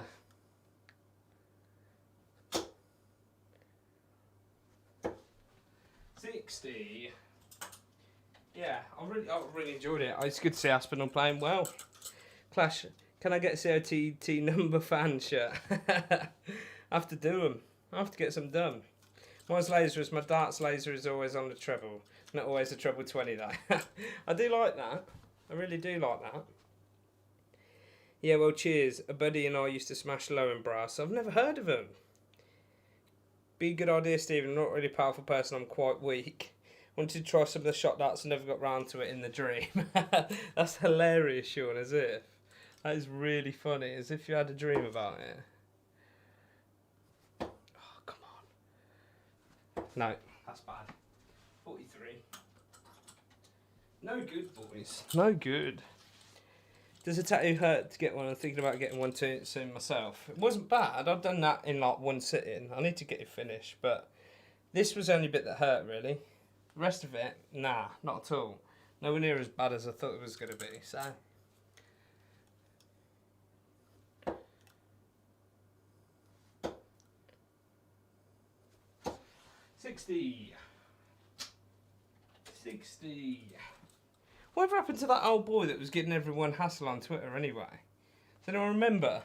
B: $60. Yeah, I really enjoyed it. It's good to see Aspinall playing well. Clash, can I get a COTT number fan shirt? I have to do them. I have to get some done. Mine's laser is my darts laser is always on the treble. Not always a treble 20 though. I do like that. I really do like that. Yeah, well, cheers. A buddy and I used to smash low and brass. I've never heard of them. Be a good idea, Stephen. I'm not really a powerful person. I'm quite weak. Wanted to try some of the shot darts and never got round to it in the dream. That's hilarious, Sean, as if. That is really funny, as if you had a dream about it. Oh, come on. No, that's bad. 43. No good, boys. No good. Does a tattoo hurt to get one? I'm thinking about getting one too soon myself. It wasn't bad. I've done that in like one sitting. I need to get it finished, but this was the only bit that hurt, really. The rest of it, nah, not at all. Nowhere near as bad as I thought it was going to be, so. $60. Whatever happened to that old boy that was getting everyone hassle on Twitter anyway? Does anyone remember?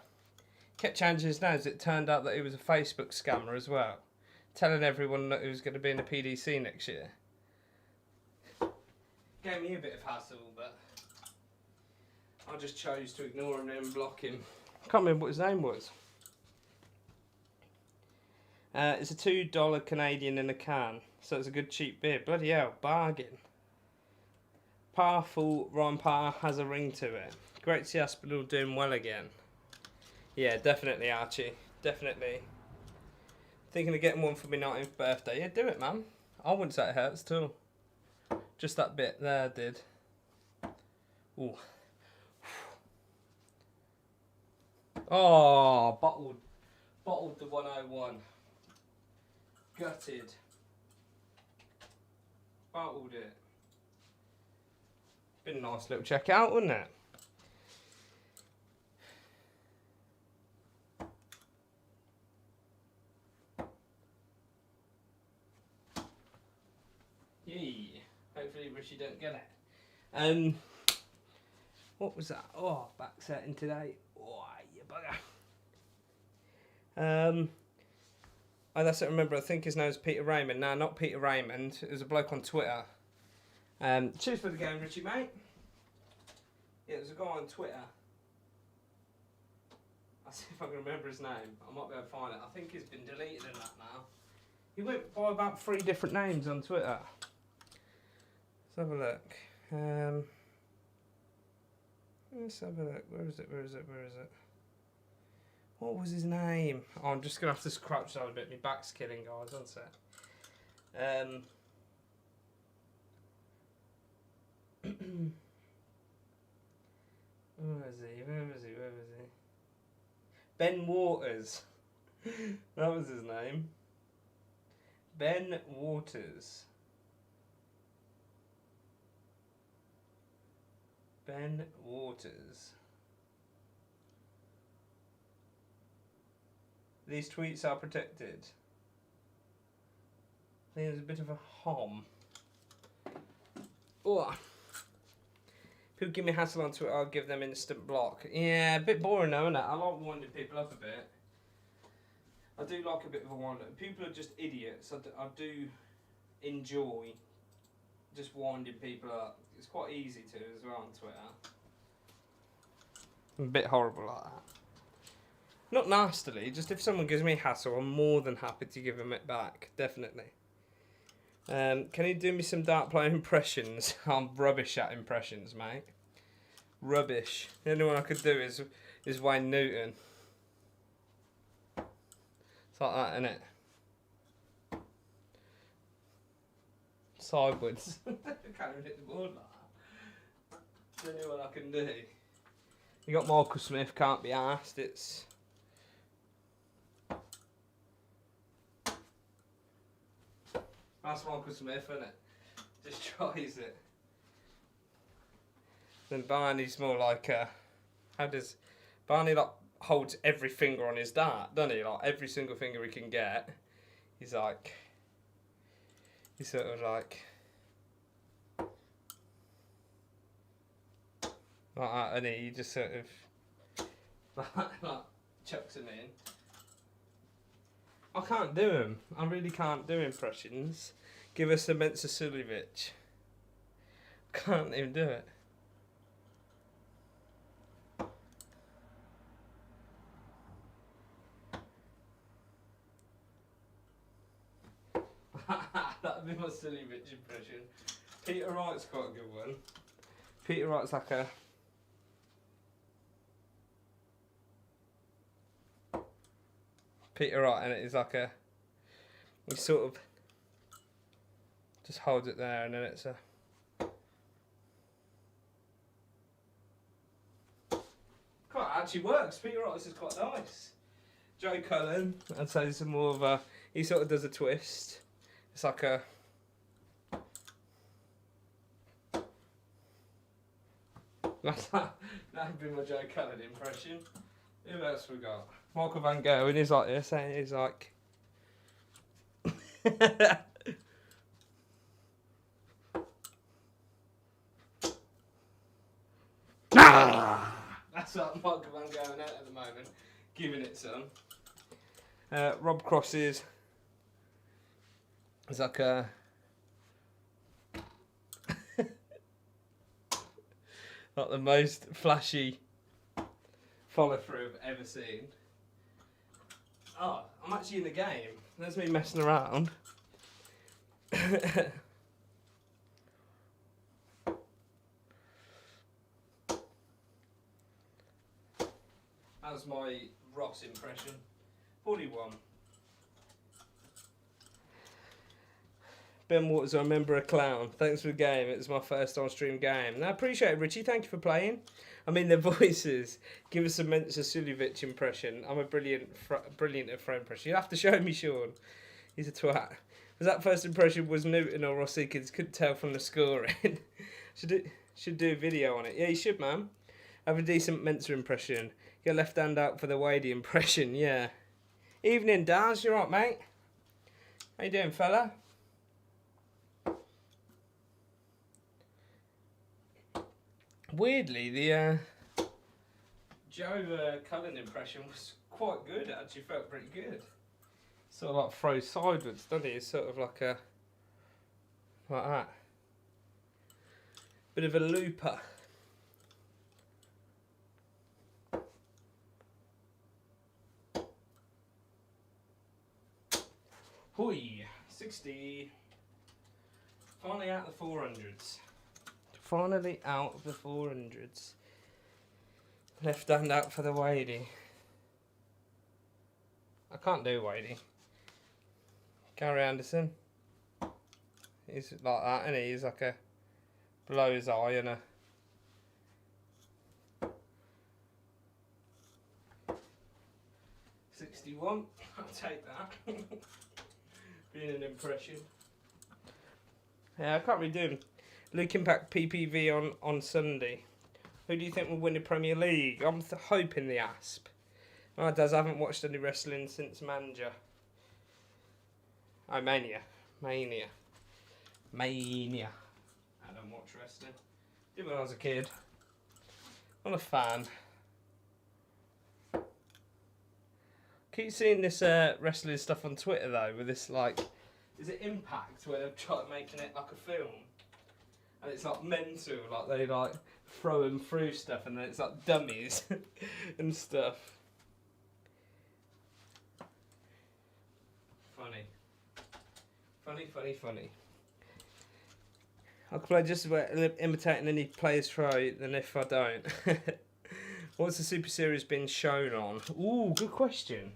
B: Kept changing his name as it turned out that he was a Facebook scammer as well. telling everyone that who's going to be in the PDC next year. Gave me a bit of hassle, but I just chose to ignore him and block him. I can't remember what his name was. It's a $2 Canadian in a can, so it's a good cheap beer. Bloody hell, bargain. Powerful Ron Parr has a ring to it. Great to see Aspinall doing well again. Yeah, definitely, Archie. Definitely. Thinking of getting one for my 19th birthday. Yeah, do it, man. I wouldn't say it hurts at all. Just that bit there did. Ooh. Oh, bottled the 101. Gutted. Bottled it. Been a nice little check out, wouldn't it? Yee. Hopefully Richie don't get it. What was that? Oh, back setting today. Oh, you bugger. Oh, that's it. Remember, I think his name's Peter Raymond. No, not Peter Raymond. It was a bloke on Twitter. Cheers for the game, Richie, mate. Yeah, there's a guy on Twitter. I'll see if I can remember his name. I might be able to find it. I think he's been deleted in that now. He went by about 3 different names on Twitter. Let's have a look. Let's have a look. Where is it? What was his name? Oh, I'm just going to have to crouch down a bit. My back's killing, guys. One sec. Where was he? Ben Waters. That was his name. Ben Waters. Ben Waters. These tweets are protected. I think there's a bit of a hom. Oh. People give me hassle on Twitter, I'll give them instant block. Yeah, a bit boring though, isn't it? I like winding people up a bit. I do like a bit of a wind up. People are just idiots. I do enjoy just winding people up. It's quite easy to as well on Twitter. I'm a bit horrible like that. Not nastily, just if someone gives me hassle, I'm more than happy to give them it back. Definitely. Can you do me some Dark Player impressions? I'm rubbish at impressions, mate. Rubbish. The only one I could do is Wayne Newton. It's like that, innit? Sideways. I can't even hit the board like that. It's the only one I can do. You got Michael Smith, can't be asked. It's... That's Michael Smith, isn't it? Just tries it. Then Barney's more like how does Barney like holds every finger on his dart, doesn't he? Like every single finger he can get. He's sort of like that, and he just sort of like chucks him in. I can't do them. I really can't do impressions. Give us a Mensa Sulievich. Can't even do it. That'd be my Sulievich impression. Peter Wright's quite a good one. Peter Wright's like a... Peter Wright, and it is like a... He sort of just holds it there, and then it's a... Quite actually works. Peter Wright's is quite nice. Joe Cullen, I'd say it's more of a... He sort of does a twist. It's like a... That'd be my Joe Cullen impression. Who else we got? Michael Van Gogh, and he's like this, and he's like... That's what Michael Van Gogh out at the moment, giving it some. Rob Cross's It's like a... not the most flashy follow through I've ever seen. Oh, I'm actually in the game. There's me messing around. That was my Ross impression. 41. Ben Waters, I remember a clown. Thanks for the game. It was my first on-stream game. No, I appreciate it, Richie. Thank you for playing. I mean, their voices. Give us a Mensa Suljovic impression. I'm a brilliant at Fro impression. You'll have to show me, Sean. He's a twat. Was that first impression was Newton or Rossi? Kids couldn't tell from the scoring. should do a video on it. Yeah, you should, man. Have a decent Mensa impression. Get left hand out for the Wadey impression. Yeah. Evening, Daz. You right, mate? How you doing, fella? Weirdly, the Joe Cullen impression was quite good. It actually felt pretty good. Sort of like throws sideways, doesn't he? It's sort of like a... like that. Bit of a looper. Hoi, 60. Finally out of the 400s. Finally out of the 400s. Left hand out for the Wadey. I can't do Wadey. Gary Anderson. He's like that, isn't he? He's like a below his eye and a... $61. I'll take that. Being an impression. Yeah, I can't really do him. Luke Impact PPV on Sunday. Who do you think will win the Premier League? I'm hoping the Asp. Oh, Daz, I haven't watched any wrestling since Manja. Oh, Mania. I don't watch wrestling. Did when I was a kid. Not a fan. Keep seeing this wrestling stuff on Twitter though, with this like, is it Impact where they've tried making it like a film? And it's like mental, like they like throw them through stuff and then it's like dummies and stuff. Funny. I could play just about imitating any player's throw than if I don't. What's the Super Series been shown on? Ooh, good question.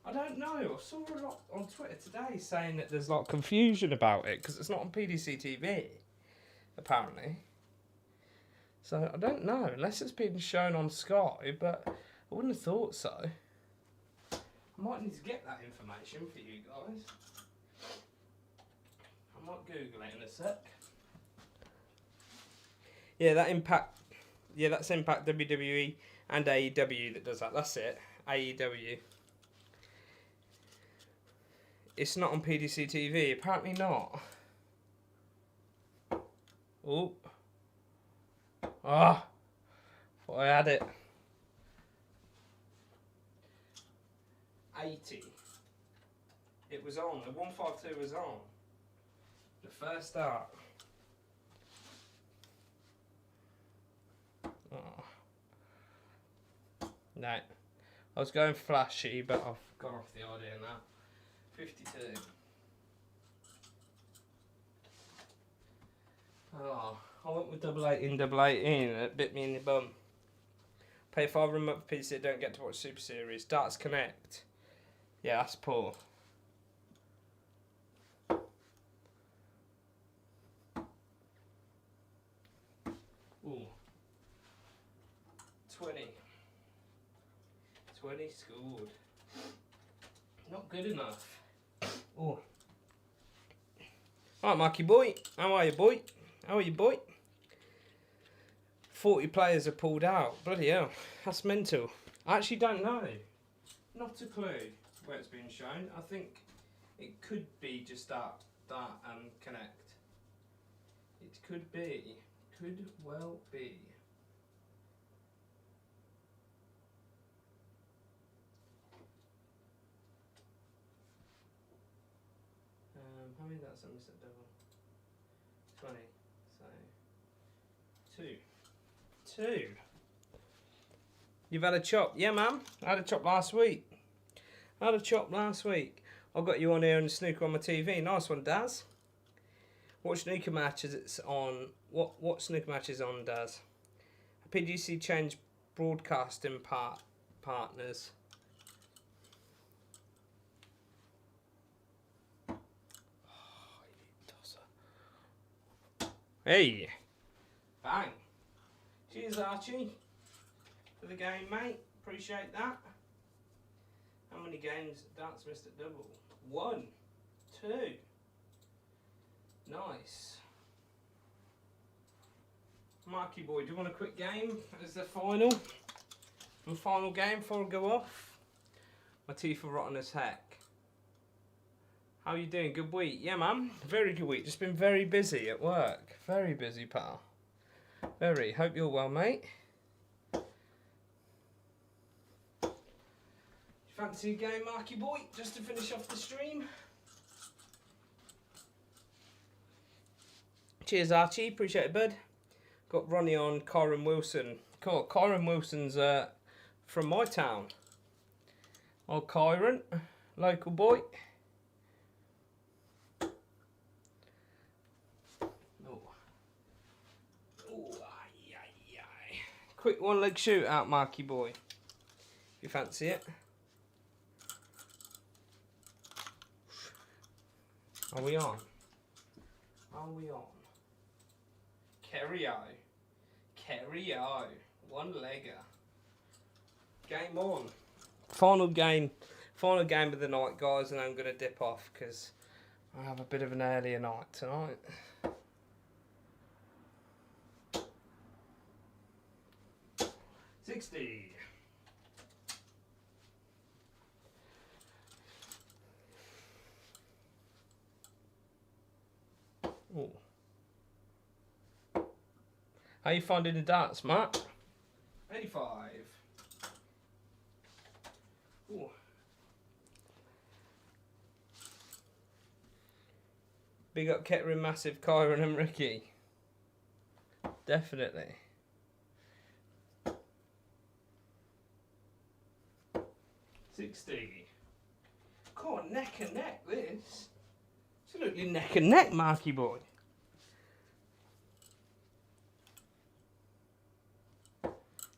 B: I don't know. I saw a lot on Twitter today saying that there's a lot of confusion about it because it's not on PDC TV. Apparently. So I don't know, unless it's been shown on Sky, but I wouldn't have thought so. I might need to get that information for you guys. I might Google it in a sec. Yeah, that Impact. Yeah, that's Impact WWE and AEW that does that. That's it. AEW. It's not on PDC TV. Apparently not. Oh. Ah. Thought I had it. 80. It was on. The 152 was on. The first start. Oh. No. I was going flashy, but I've gone off the idea now. 52. Oh, I went with double 18. It bit me in the bum. Pay $5 a month for PC, don't get to watch Super Series. Darts Connect. Yeah, that's poor. Ooh. 20. 20 scored. Not good enough. Oh. Alright, Marky boy. How are you, boy? 40 players have pulled out. Bloody hell. That's mental. I actually don't know. Not a clue where it's been shown. I think it could be just that and Connect. It could be. Could well be. How many darts have I missed at double? 20. So 2. You've had a chop? Yeah, man. I had a chop last week. I got you on here and snooker on my TV. Nice one, Daz. What snooker matches it's on? What snooker matches on, Daz? PGC changed broadcasting partners. Hey, bang! Cheers, Archie, for the game, mate. Appreciate that. How many games darts missed at double? 1, 2. Nice. Marky boy, do you want a quick game as the final? My final game before I go off. My teeth are rotten as heck. How you doing? Good week? Yeah, man. Very good week. Just been very busy at work. Very busy, pal. Very. Hope you're well, mate. You fancy a game, Marky boy? Just to finish off the stream. Cheers, Archie. Appreciate it, bud. Got Ronnie on. Kyron Wilson. Cool. Kyron Wilson's from my town. Old Kyron, local boy. Quick one-leg shootout, Marky boy. If you fancy it. Are we on? Kerry-o. One-legger. Game on. Final game of the night, guys, and I'm going to dip off because I have a bit of an earlier night tonight. $60. Ooh. How you finding the darts, Matt? 85. Ooh. Big up Kettering Massive, Kyron and Ricky. Definitely. 60. Come on, neck and neck, this. Absolutely neck and neck, Marky boy.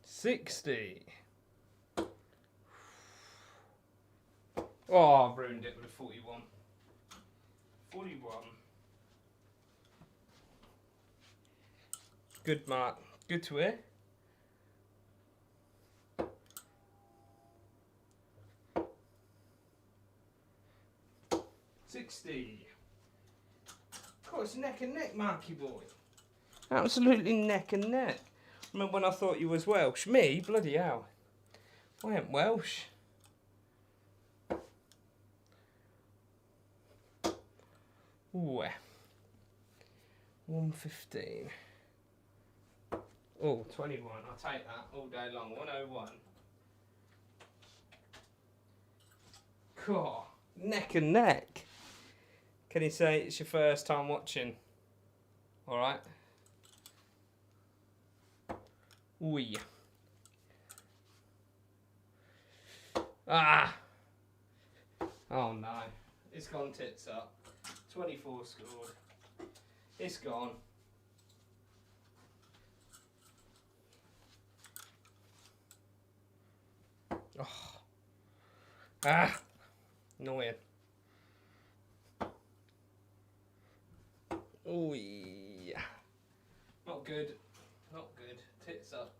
B: 60. Oh, I've ruined it with a 41. 41. Good, Mark. Good to hear. 60. Of course, neck and neck, Marky boy. Absolutely neck and neck. Remember when I thought you was Welsh? Me? Bloody hell. I ain't Welsh. Ooh. 115. Oh, 21. I'll take that all day long. 101. God. Neck and neck. Can you say it's your first time watching? Alright. Ooh. Ah! Oh no. It's gone tits up. 24 scored. It's gone. Oh. Ah! Annoying. Oh yeah. Not good. Not good. Tits up.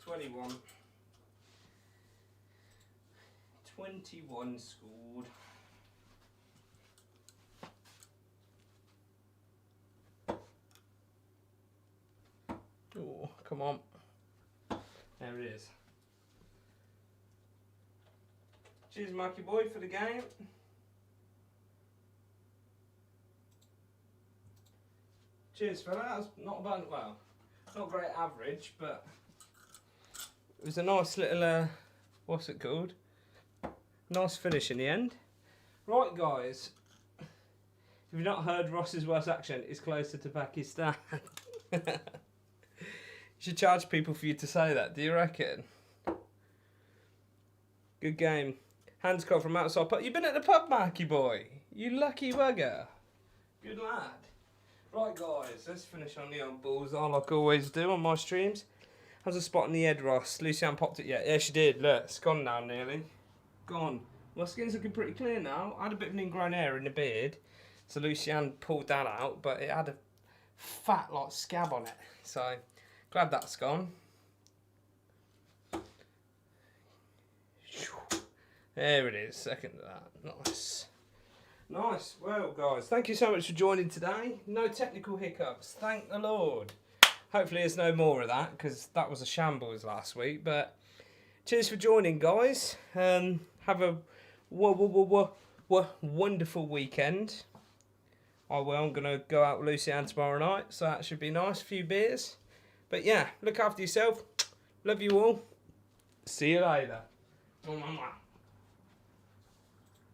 B: 21. 21 scored. Oh, come on. There it is. Cheers, Marky boy, for the game. Cheers, fella. That was not bad. Well, not great average, but it was a nice little, what's it called? Nice finish in the end. Right, guys. If you've not heard, Ross's worst accent is closer to Pakistan. You should charge people for you to say that, do you reckon? Good game. Hands caught from outside pub. You've been at the pub, Marky boy. You lucky bugger. Good lad. Right, guys, let's finish on the old balls, like I always do on my streams. How's a spot on the head, Ross? Lucianne popped it yet? Yeah, she did. Look, it's gone now, nearly. Gone. My skin's looking pretty clear now. I had a bit of an ingrown hair in the beard, so Lucianne pulled that out, but it had a fat, scab on it. So, glad that's gone. There it is, second to that. Nice. Nice. Well, guys, thank you so much for joining today. No technical hiccups, thank the Lord. Hopefully there's no more of that, because that was a shambles last week. But cheers for joining, guys. Have a wonderful weekend. I'm going to go out with Lucianne tomorrow night, so that should be nice. A few beers. But yeah, look after yourself. Love you all. See you later.